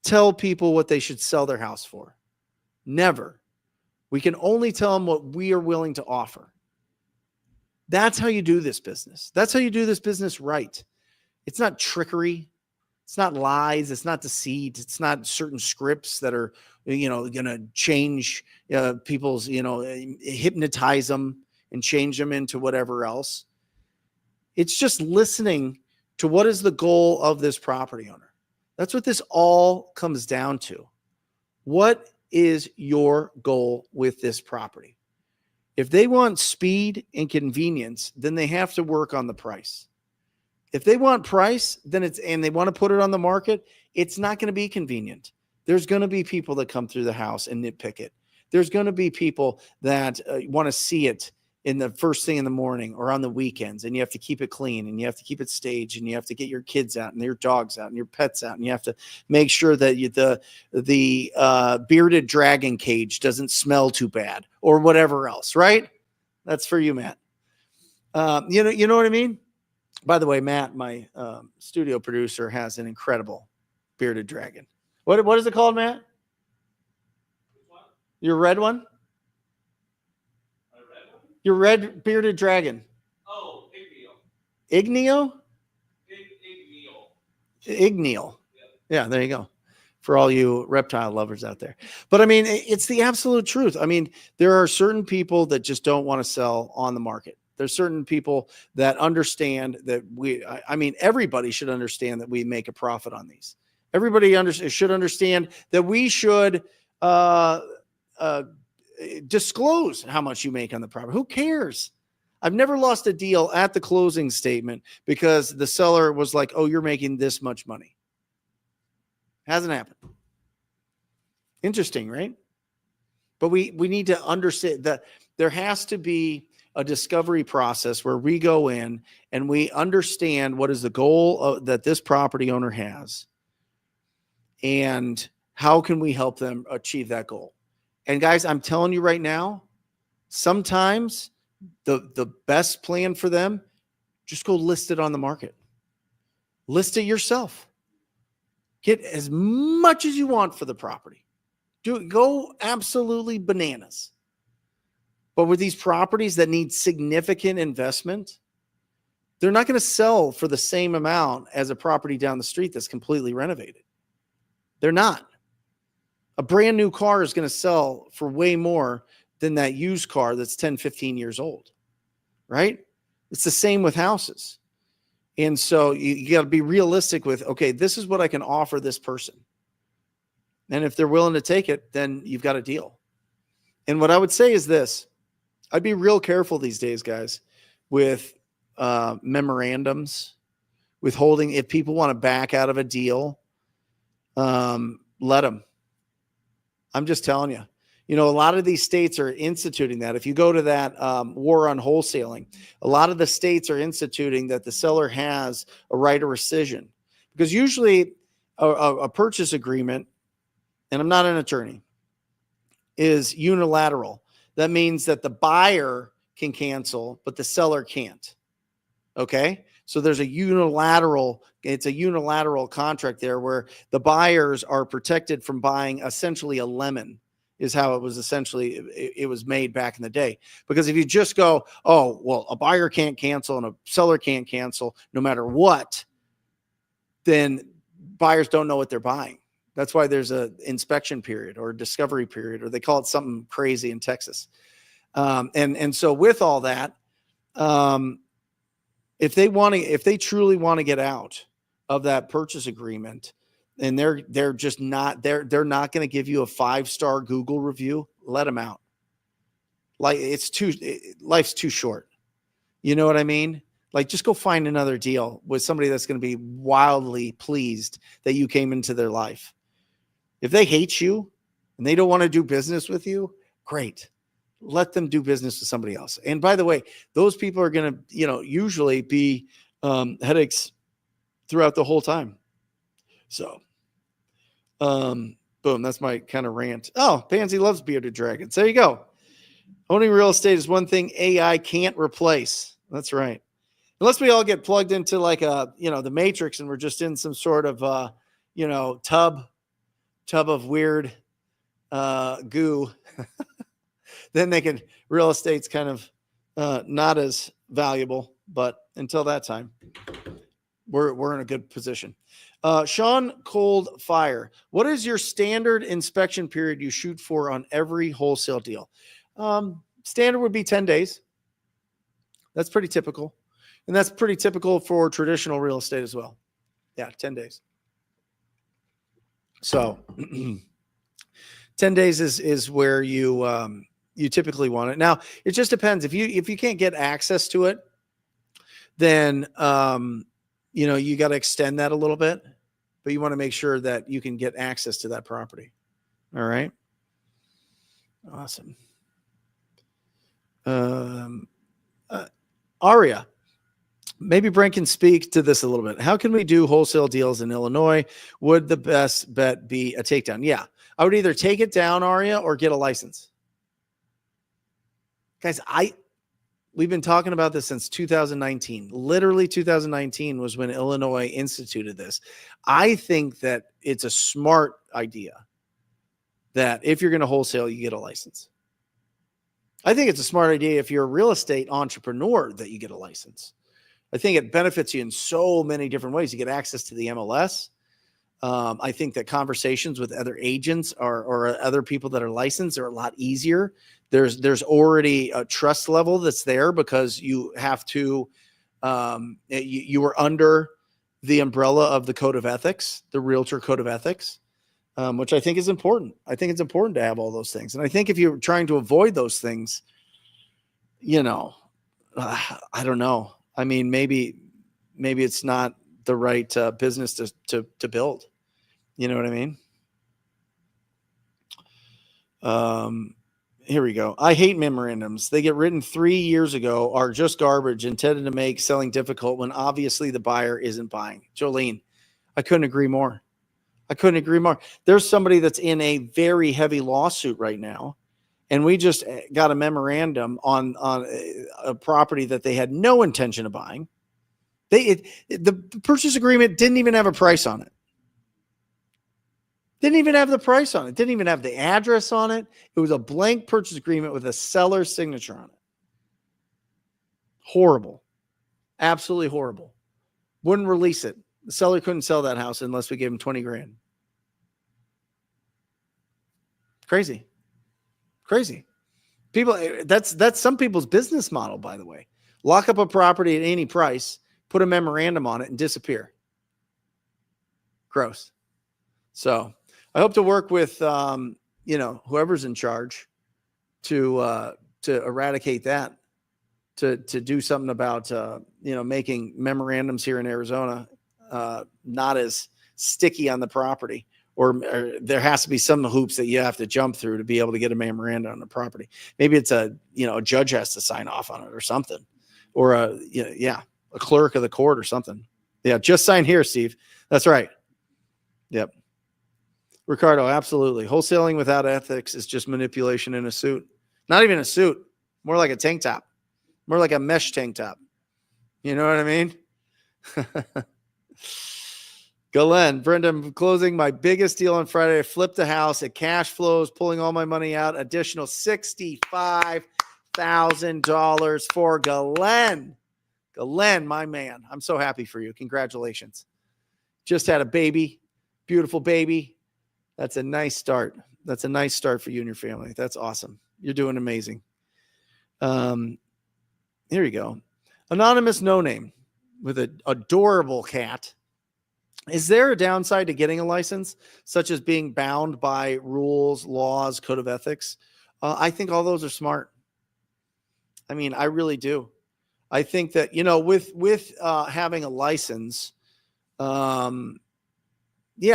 tell people what they should sell their house for. Never. We can only tell them what we are willing to offer. That's how you do this business. That's how you do this business right. It's not trickery. It's not lies. It's not deceit. It's not certain scripts that are, going to change people's, hypnotize them and change them into whatever else. It's just listening to what is the goal of this property owner. That's what this all comes down to. What is your goal with this property? If they want speed and convenience, then they have to work on the price. If they want price, and they want to put it on the market, it's not going to be convenient. There's going to be people that come through the house and nitpick it. There's going to be people that want to see it in the first thing in the morning or on the weekends, and you have to keep it clean and you have to keep it staged and you have to get your kids out and your dogs out and your pets out and you have to make sure that the bearded dragon cage doesn't smell too bad or whatever else, right? That's for you, Matt. You know what I mean? By the way, Matt, my studio producer, has an incredible bearded dragon. What is it called, Matt? Your red one? Your red bearded dragon. Oh, Igneo. Igneo. Yeah, there you go. For all you reptile lovers out there. But I mean, it's the absolute truth. I mean, there are certain people that just don't want to sell on the market. There's certain people that understand that everybody should understand that we make a profit on these. Everybody should understand that we should disclose how much you make on the property. Who cares? I've never lost a deal at the closing statement because the seller was like, oh, you're making this much money. Hasn't happened. Interesting, right? But we need to understand that there has to be a discovery process where we go in and we understand what is the goal that this property owner has and how can we help them achieve that goal. And guys, I'm telling you right now, sometimes the best plan for them, just go list it on the market. List it yourself. Get as much as you want for the property. Go absolutely bananas. But with these properties that need significant investment, they're not going to sell for the same amount as a property down the street that's completely renovated. They're not. A brand new car is going to sell for way more than that used car that's 10, 15 years old, right? It's the same with houses. And so you got to be realistic with, okay, this is what I can offer this person. And if they're willing to take it, then you've got a deal. And what I would say is this. I'd be real careful these days, guys, with memorandums, with holding. If people want to back out of a deal, let them. I'm just telling you. A lot of these states are instituting that. If you go to that war on wholesaling, a lot of the states are instituting that the seller has a right of rescission. Because usually a purchase agreement, and I'm not an attorney, is unilateral. that means that the buyer can cancel, but the seller can't. Okay. So there's it's a unilateral contract there where the buyers are protected from buying essentially a lemon, is how it was it was made back in the day. Because if you just go, oh, well, a buyer can't cancel and a seller can't cancel no matter what, then buyers don't know what they're buying. That's why there's a inspection period or a discovery period, or they call it something crazy in Texas. And so with all that, if they truly want to get out of that purchase agreement, and they're not going to give you a 5-star Google review, let them out. Like life's too short. You know what I mean? Like, just go find another deal with somebody that's going to be wildly pleased that you came into their life. If they hate you and they don't want to do business with you, great. Let them do business with somebody else. And by the way, those people are going to, usually be headaches throughout the whole time. So, boom, that's my kind of rant. Oh, Pansy loves bearded dragons. There you go. Owning real estate is one thing AI can't replace. That's right. Unless we all get plugged into like the Matrix, and we're just in some sort of tub of weird goo. Then real estate's kind of not as valuable. But until that time, we're in a good position. Sean Cold Fire, what is your standard inspection period you shoot for on every wholesale deal? Standard would be 10 days. That's pretty typical. And that's pretty typical for traditional real estate as well. Yeah, 10 days. So 10 days is where you typically want it. Now, it just depends. If you can't get access to it, then you got to extend that a little bit, but you want to make sure that you can get access to that property. All right. Awesome. Aria, maybe Brent can speak to this a little bit. How can we do wholesale deals in Illinois? Would the best bet be a takedown? Yeah, I would either take it down, Aria, or get a license. Guys, we've been talking about this since 2019. Literally 2019 was when Illinois instituted this. I think that it's a smart idea that if you're going to wholesale, you get a license. I think it's a smart idea if you're a real estate entrepreneur that you get a license. I think it benefits you in so many different ways. You get access to the MLS. I think that conversations with other agents or other people that are licensed are a lot easier. There's already a trust level that's there because you have to, you are under the umbrella of the code of ethics, the realtor code of ethics, which I think is important. I think it's important to have all those things. And I think if you're trying to avoid those things, I don't know. I mean, maybe it's not the right business to build. You know what I mean? Here we go. I hate memorandums. They get written 3 years ago, are just garbage, intended to make selling difficult when obviously the buyer isn't buying. Jolene, I couldn't agree more. There's somebody that's in a very heavy lawsuit right now, and we just got a memorandum on a property that they had no intention of buying. The purchase agreement didn't even have a price on it. Didn't even have the price on it. Didn't even have the address on it. It was a blank purchase agreement with a seller's signature on it. Horrible. Absolutely horrible. Wouldn't release it. The seller couldn't sell that house unless we gave him 20 grand. Crazy. People, that's some people's business model, by the way. Lock up a property at any price, put a memorandum on it, and disappear. Gross. So I hope to work with, whoever's in charge to eradicate that, to do something about, making memorandums here in Arizona not as sticky on the property, or there has to be some hoops that you have to jump through to be able to get a memorandum on the property. Maybe it's a judge has to sign off on it or something, or a clerk of the court or something. Yeah. Just sign here, Steve. That's right. Yep. Ricardo, absolutely. Wholesaling without ethics is just manipulation in a suit. Not even a suit, more like a tank top, more like a mesh tank top. You know what I mean? Glenn, Brent, I'm closing my biggest deal on Friday. I flipped the house. It cash flows, pulling all my money out. Additional $65,000 for Glenn. Glenn, my man. I'm so happy for you. Congratulations. Just had a baby. Beautiful baby. That's a nice start. That's a nice start for you and your family. That's awesome. You're doing amazing. Here you go. Anonymous no name with an adorable cat. Is there a downside to getting a license, such as being bound by rules, laws, code of ethics? I think all those are smart. I mean, I really do. I think that, with having a license, yeah,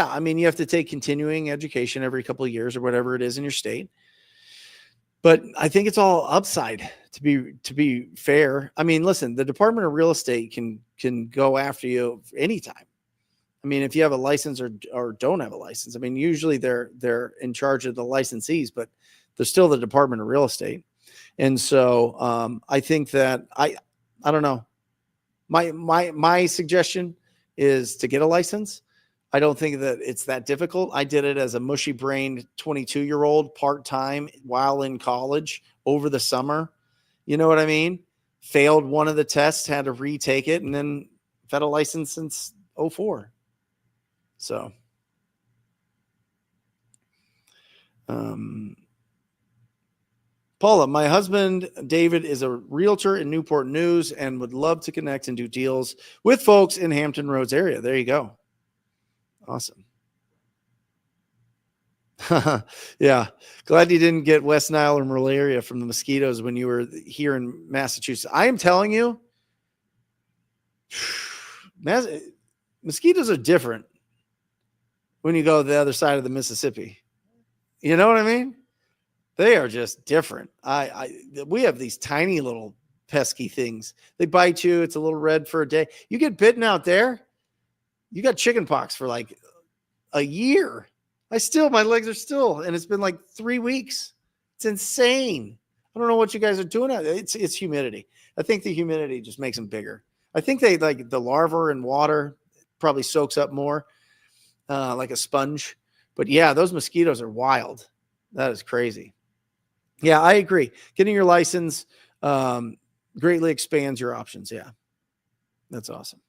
I mean, you have to take continuing education every couple of years or whatever it is in your state. But I think it's all upside to be fair. I mean, listen, the Department of Real Estate can go after you anytime. I mean, if you have a license or don't have a license, I mean, usually they're in charge of the licensees, but they're still the Department of Real Estate. And so I think that I don't know. My suggestion is to get a license. I don't think that it's that difficult. I did it as a mushy-brained 22-year-old part-time while in college over the summer. You know what I mean? Failed one of the tests, had to retake it, and then had a license since 2004. So, Paula, my husband, David, is a realtor in Newport News and would love to connect and do deals with folks in Hampton Roads area. There you go. Awesome. Yeah. Glad you didn't get West Nile or malaria from the mosquitoes when you were here in Massachusetts. I am telling you, mosquitoes are different when you go to the other side of the Mississippi. You know what I mean? They are just different. We have these tiny little pesky things. They bite you. It's a little red for a day. You get bitten out there, you got chicken pox for like a year. My legs are still, and it's been like 3 weeks. It's insane. I don't know what you guys are doing. It's humidity. I think the humidity just makes them bigger. I think they like the larva in water probably soaks up more. Like a sponge. But yeah, those mosquitoes are wild. That is crazy. Yeah, I agree. Getting your license greatly expands your options. Yeah, that's awesome.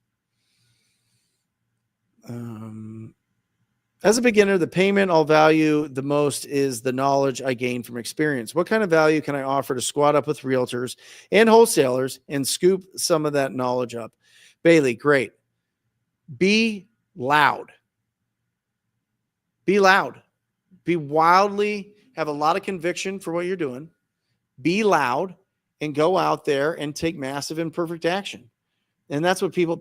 As a beginner, the payment I'll value the most is the knowledge I gain from experience. What kind of value can I offer to squat up with realtors and wholesalers and scoop some of that knowledge up? Bailey, great. Be loud. Be loud. Be wildly, have a lot of conviction for what you're doing. Be loud and go out there and take massive imperfect action. And that's what people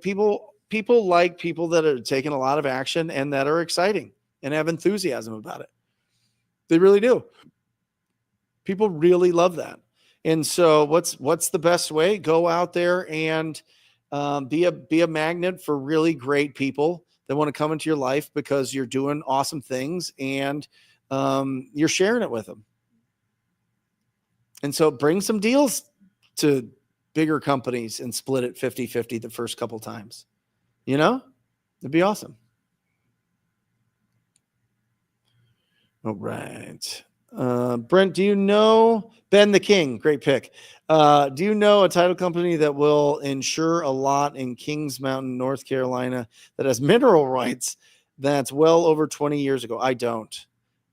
like people that are taking a lot of action and that are exciting and have enthusiasm about it. They really do. People really love that. And so what's the best way? Go out there and be a magnet for really great people that want to come into your life because you're doing awesome things and you're sharing it with them. And so bring some deals to bigger companies and split it 50-50 the first couple times. You know, it'd be awesome. All right. Brent, do you know Ben the King? Great pick. Do you know a title company that will insure a lot in Kings Mountain, North Carolina that has mineral rights that's well over 20 years ago? I don't.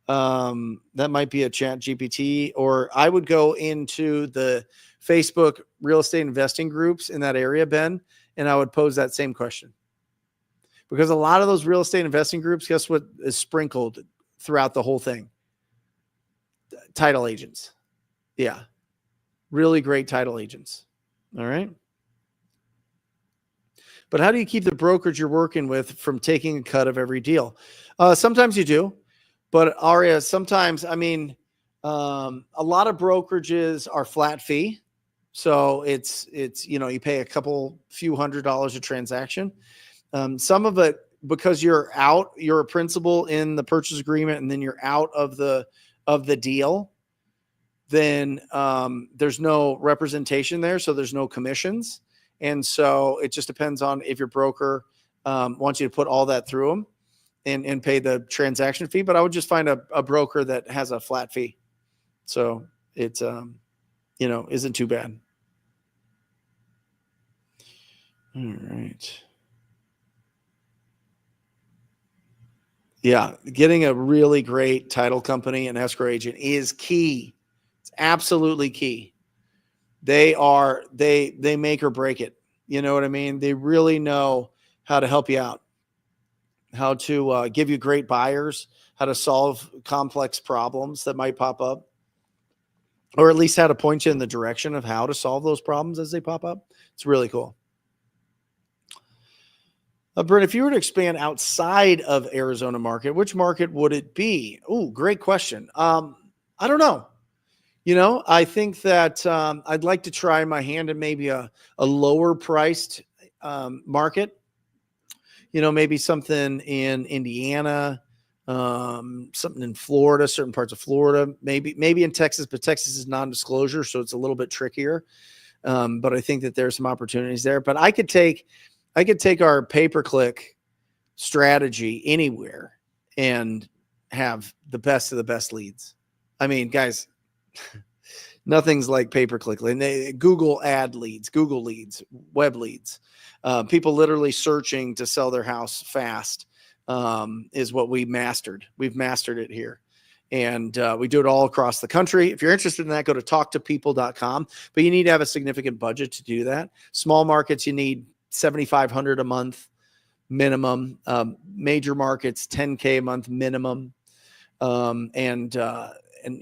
That might be a Chat GPT, or I would go into the Facebook real estate investing groups in that area, Ben, and I would pose that same question. Because a lot of those real estate investing groups, guess what is sprinkled throughout the whole thing? Title agents. Yeah. Really great title agents. All right. But how do you keep the brokerage you're working with from taking a cut of every deal? Sometimes you do, but Aria, sometimes, I mean, a lot of brokerages are flat fee. So it's, you pay a few $100s a transaction. Some of it, because you're a principal in the purchase agreement, and then you're out of the deal. then there's no representation there. So there's no commissions. And so it just depends on if your broker wants you to put all that through them and pay the transaction fee. But I would just find a broker that has a flat fee. So it's, isn't too bad. All right. Yeah. Getting a really great title company and escrow agent is key. It's absolutely key. They make or break it. You know what I mean? They really know how to help you out, how to give you great buyers, how to solve complex problems that might pop up, or at least how to point you in the direction of how to solve those problems as they pop up. It's really cool. Brent, if you were to expand outside of Arizona market, which market would it be? Oh, great question. I don't know. I think that I'd like to try my hand in maybe a lower priced market. Maybe something in Indiana, something in Florida, certain parts of Florida, maybe in Texas, but Texas is non-disclosure, so it's a little bit trickier. But I think that there's some opportunities there. But I could take our pay-per-click strategy anywhere and have the best of the best leads. I mean, guys, nothing's like pay-per-click. Google ad leads, Google leads, web leads. People literally searching to sell their house fast is what we mastered. We've mastered it here. And we do it all across the country. If you're interested in that, go to talktopeople.com. But you need to have a significant budget to do that. Small markets, you need $7,500 a month minimum. Major markets, $10K a month minimum. And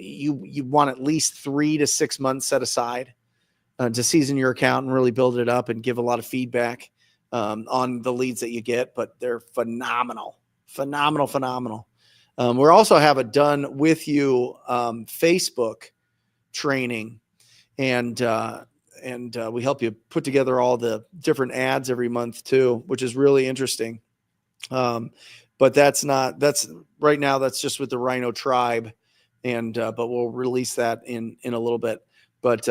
you want at least 3 to 6 months set aside to season your account and really build it up and give a lot of feedback on the leads that you get. But they're phenomenal. We also have a done with you Facebook training, and we help you put together all the different ads every month too, which is really interesting. But that's right now, that's just with the Rhino Tribe. But we'll release that in a little bit, but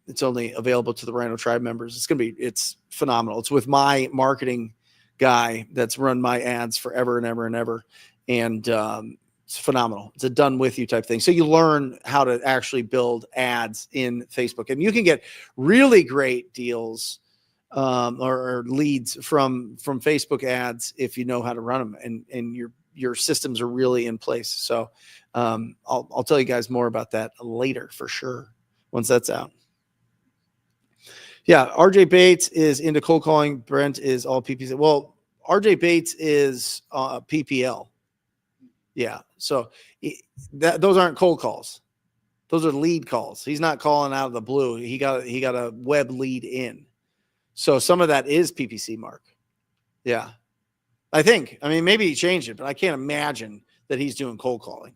it's only available to the Rhino Tribe members. It's phenomenal. It's with my marketing guy that's run my ads forever and ever and ever. And it's phenomenal. It's a done with you type thing. So you learn how to actually build ads in Facebook, and you can get really great deals or leads from Facebook ads if you know how to run them and your systems are really in place. So I'll tell you guys more about that later for sure once that's out. Yeah, RJ Bates is into cold calling. Brent is all PPC. Well, RJ Bates is PPL. Yeah, so those aren't cold calls. Those are lead calls. He's not calling out of the blue. He got a web lead in. So some of that is PPC, Mark. Yeah, I mean, maybe he changed it, but I can't imagine that he's doing cold calling.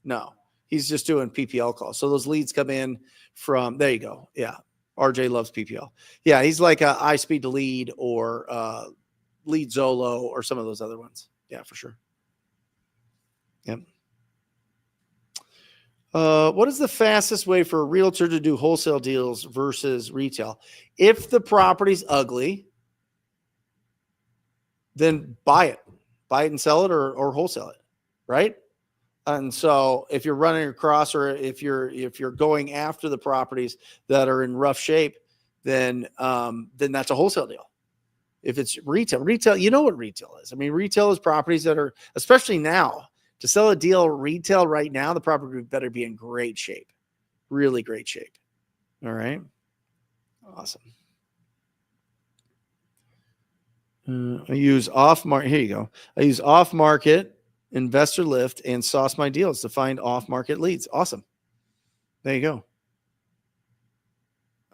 No, he's just doing PPL calls. So those leads come in from, there you go. Yeah. RJ loves PPL. Yeah. He's like a iSpeed to Lead or Lead Zolo or some of those other ones. Yeah, for sure. Yep. What is the fastest way for a realtor to do wholesale deals versus retail? If the property's ugly, then buy it and sell it or wholesale it. Right. And so if you're running across, or if you're going after the properties that are in rough shape, then that's a wholesale deal. If it's retail, you know what retail is. I mean, retail is properties that are, especially now, to sell a deal retail right now, the property better be in great shape, really great shape. All right. Awesome. I use off-market. Here you go. I use off-market, Investor Lift, and Sauce My Deals to find off-market leads. Awesome. There you go.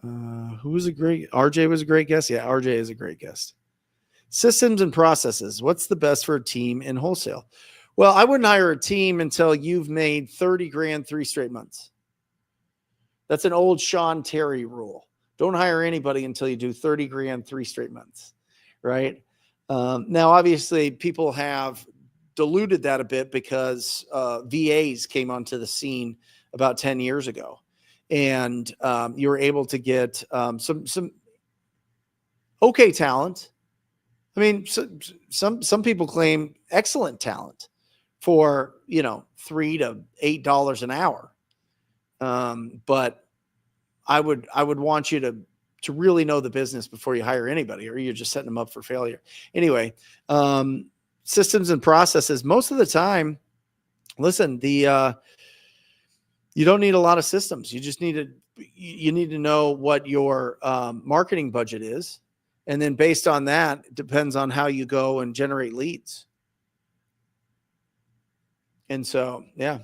Who was RJ was a great guest. Yeah, RJ is a great guest. Systems and processes. What's the best for a team in wholesale? Well, I wouldn't hire a team until you've made 30 grand 3 straight months. That's an old Sean Terry rule. Don't hire anybody until you do 30 grand 3 straight months. Right. Now, obviously, people have diluted that a bit because VAs came onto the scene about 10 years ago. and you were able to get some okay talent. I mean, some people claim excellent talent for, $3 to $8 an hour. But I would want you to really know the business before you hire anybody, or you're just setting them up for failure. Anyway, systems and processes, most of the time, listen, you don't need a lot of systems. You just need to know what your marketing budget is. And then based on that, it depends on how you go and generate leads. And so, yeah,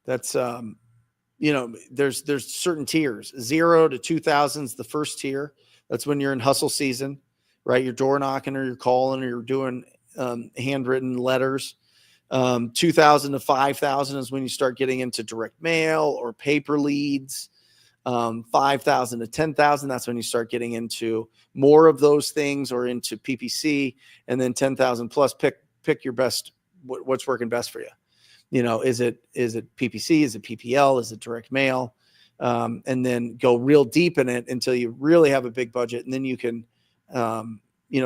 that's, there's certain tiers. 0 to 2,000 is the first tier. That's when you're in hustle season, right? You're door knocking, or you're calling, or you're doing handwritten letters. 2,000 to 5,000 is when you start getting into direct mail or paper leads. 5,000 to 10,000, that's when you start getting into more of those things, or into PPC. And then 10,000 plus, pick your best, what's working best for you. Is it PPC? Is it PPL? Is it direct mail? And then go real deep in it until you really have a big budget. And then you can,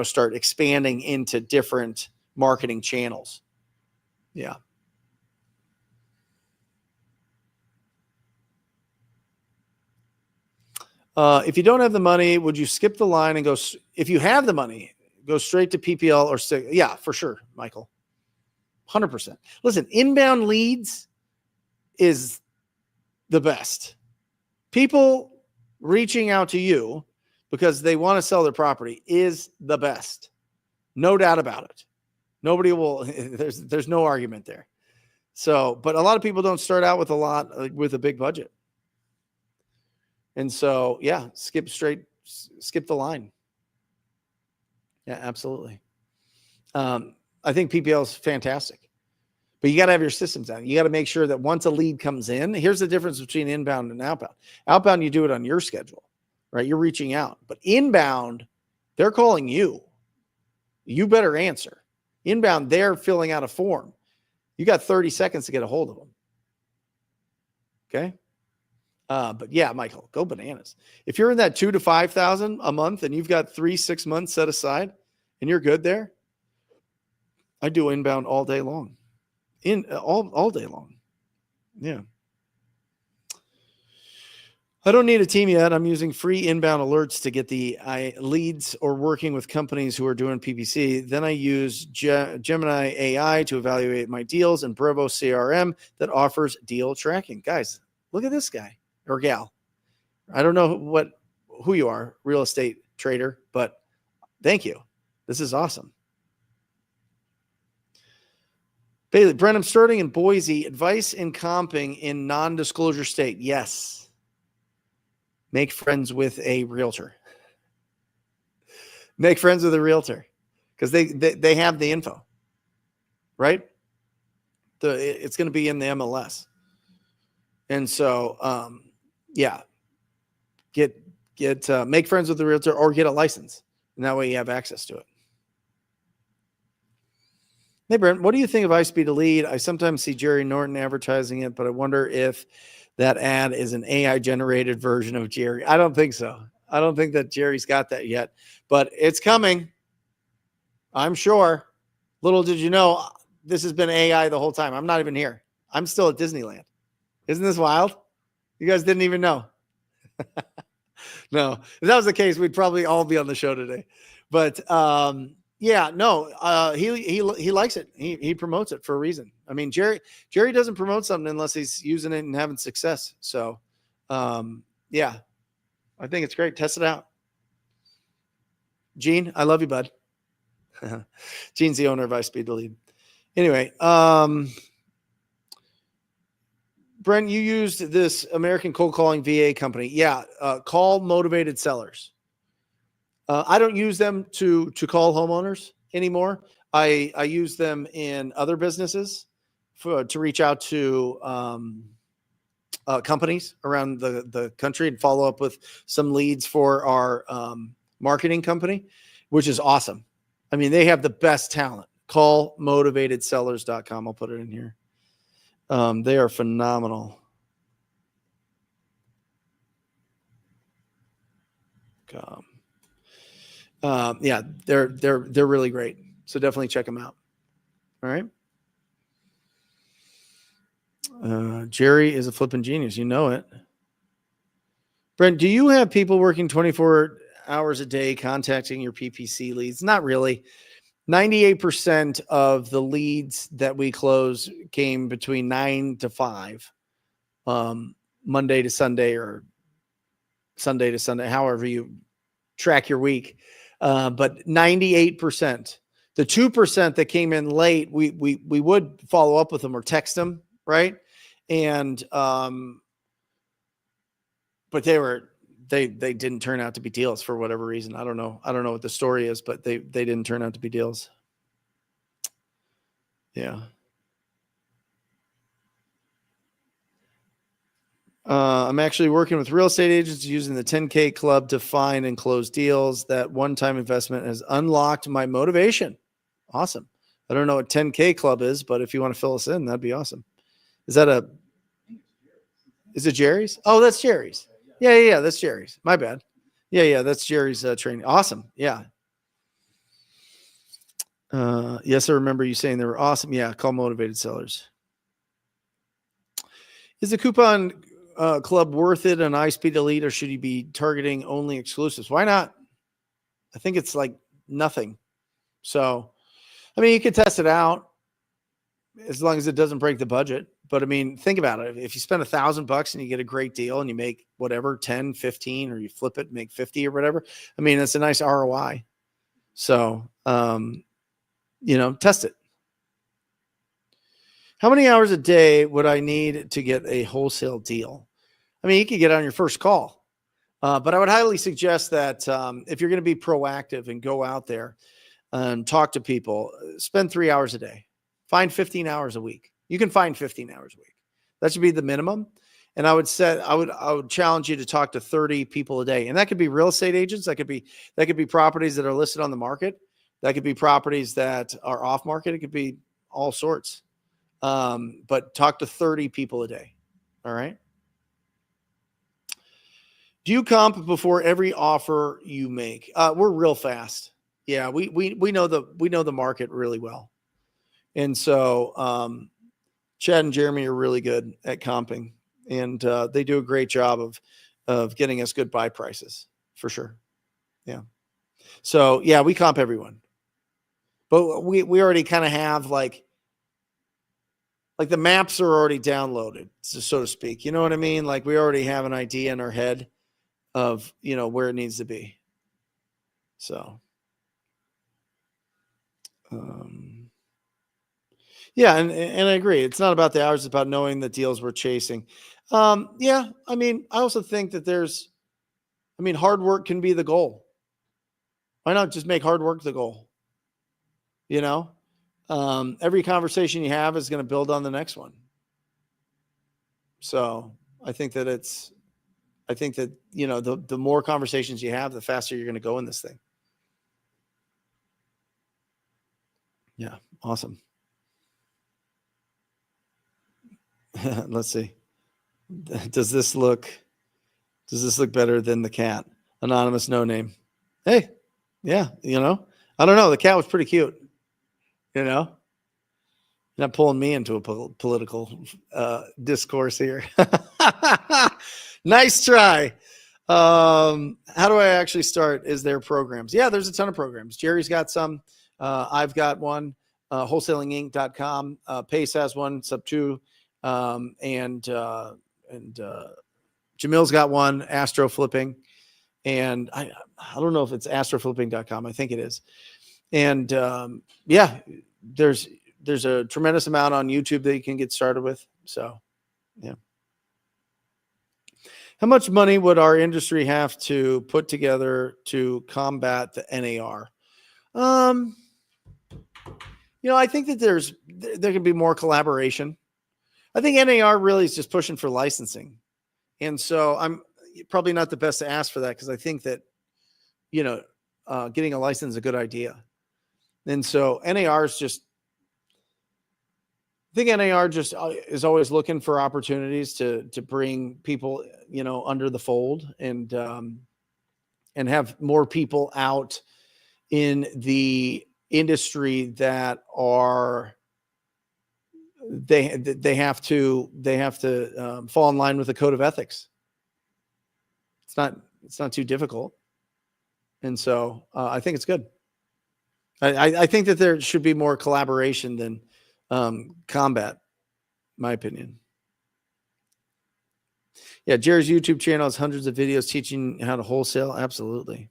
start expanding into different marketing channels. Yeah. If you don't have the money, would you skip the line and go? If you have the money, go straight to PPL or stick. Yeah, for sure, Michael. 100%. Listen, inbound leads is the best. People reaching out to you because they want to sell their property is the best. No doubt about it. Nobody will, there's no argument there. So, but a lot of people don't start out with with a big budget. And so, yeah, skip the line. Yeah, absolutely. I think PPL is fantastic, but you got to have your systems down. You got to make sure that once a lead comes in, here's the difference between inbound and outbound. Outbound, you do it on your schedule, right? You're reaching out, but inbound, they're calling you. You better answer. Inbound, they're filling out a form. You got 30 seconds to get a hold of them. Okay. But yeah, Michael, go bananas. If you're in that 2,000 to 5,000 a month and you've got 3-6 months set aside and you're good there, I do inbound all day long. All day long. Yeah. I don't need a team yet. I'm using free inbound alerts to get the leads, or working with companies who are doing PPC. Then I use Gemini AI to evaluate my deals, and Brevo CRM that offers deal tracking. Guys, look at this guy or gal. I don't know who you are, real estate trader, but thank you. This is awesome. Bailey, Brent, I'm starting in Boise. Advice in comping in non-disclosure state. Yes. Make friends with a realtor. Make friends with a realtor, because they have the info, right? It's going to be in the MLS. And so, yeah, make friends with the realtor, or get a license. And that way you have access to it. Hey, Brent, what do you think of iSpeed Lead? I sometimes see Jerry Norton advertising it, but I wonder if that ad is an AI generated version of Jerry. I don't think so. I don't think that Jerry's got that yet, but it's coming. I'm sure. Little did you know, this has been AI the whole time. I'm not even here. I'm still at Disneyland. Isn't this wild? You guys didn't even know. No, if that was the case, we'd probably all be on the show today. But yeah, no, he likes it. He promotes it for a reason. I mean, Jerry doesn't promote something unless he's using it and having success. So, yeah, I think it's great. Test it out. Gene, I love you, bud. Gene's the owner of iSpeed Lead. Anyway, Brent, you used this American cold calling VA company. Yeah, call motivated sellers. I don't use them to call homeowners anymore. I use them in other businesses to reach out to companies around the country and follow up with some leads for our marketing company, which is awesome. I mean, they have the best talent. Callmotivatedsellers.com. I'll put it in here. They are phenomenal. Yeah, they're really great. So definitely check them out. All right. Jerry is a flipping genius. You know it. Brent, do you have people working 24 hours a day contacting your PPC leads? Not really. 98% of the leads that we close came between 9 to 5, Monday to Sunday or Sunday to Sunday, however you track your week. But 98%, the 2% that came in late, we would follow up with them or text them, right? And but they didn't turn out to be deals for whatever reason. I don't know what the story is, but they didn't turn out to be deals. Yeah. I'm actually working with real estate agents using the 10K club to find and close deals. That one-time investment has unlocked my motivation. Awesome. I don't know what 10K club is, but if you want to fill us in, that'd be awesome. Is it Jerry's? Oh, that's Jerry's. Yeah. That's Jerry's. My bad. Yeah. That's Jerry's training. Awesome. Yeah. Yes, I remember you saying they were awesome. Yeah. Call motivated sellers. Is the coupon club worth it on iSpeed Elite, or should you be targeting only exclusives? Why not? I think it's like nothing. So, I mean, you could test it out as long as it doesn't break the budget. But I mean, think about it. If you spend $1,000 and you get a great deal and you make whatever, 10, 15, or you flip it and make 50 or whatever, I mean, it's a nice ROI. So, test it. How many hours a day would I need to get a wholesale deal? I mean, you could get on your first call, but I would highly suggest that if you're going to be proactive and go out there and talk to people, spend 3 hours a day. Find 15 hours a week. You can find 15 hours a week. That should be the minimum. And I would challenge you to talk to 30 people a day. And that could be real estate agents. That could be properties that are listed on the market. That could be properties that are off market. It could be all sorts. But talk to 30 people a day. All right. Do you comp before every offer you make? We're real fast. Yeah. We know the market really well. And so, Chad and Jeremy are really good at comping, and they do a great job of getting us good buy prices for sure. Yeah. So yeah, we comp everyone, but we already kind of have like the maps are already downloaded, so to speak. You know what I mean? Like we already have an idea in our head of, where it needs to be. So, yeah, and I agree. It's not about the hours; it's about knowing the deals we're chasing. Yeah, I mean, I also think that hard work can be the goal. Why not just make hard work the goal? Every conversation you have is going to build on the next one. So I think that the more conversations you have, the faster you're going to go in this thing. Yeah, awesome. Let's see. Does this look better than the cat? Anonymous no name. Hey, yeah, I don't know. The cat was pretty cute. You're not pulling me into a political discourse here. Nice try. How do I actually start? Is there programs? Yeah, there's a ton of programs. Jerry's got some. I've got one. Wholesalinginc.com. Pace has one. Subto. And Jamil's got one, Astro Flipping, and I don't know if it's astroflipping.com. I think it is. And yeah, there's a tremendous amount on YouTube that you can get started with. So, yeah. How much money would our industry have to put together to combat the NAR? I think that there can be more collaboration. I think NAR really is just pushing for licensing. And so I'm probably not the best to ask for that, because I think that, getting a license is a good idea. And so NAR is is always looking for opportunities to bring people, under the fold. And and have more people out in the industry that are they have to fall in line with the code of ethics. It's not too difficult, and so I think it's good. I think that there should be more collaboration than combat, my opinion. Yeah, Jerry's YouTube channel has hundreds of videos teaching how to wholesale. Absolutely.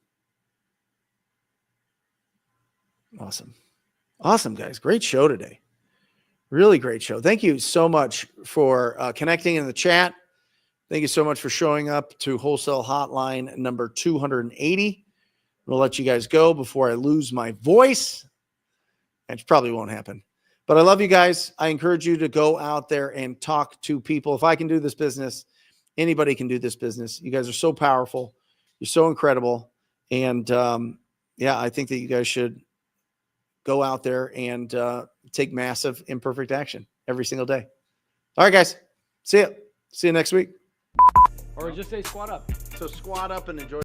Awesome, guys. Great show today. Really great show. Thank you so much for connecting in the chat. Thank you so much for showing up to Wholesale Hotline number 280. I'll let you guys go before I lose my voice. It probably won't happen. But I love you guys. I encourage you to go out there and talk to people. If I can do this business, anybody can do this business. You guys are so powerful. You're so incredible. And yeah, I think that you guys should go out there and take massive imperfect action every single day. All right, guys. See you. See you next week. Or just say squat up. So squat up and enjoy.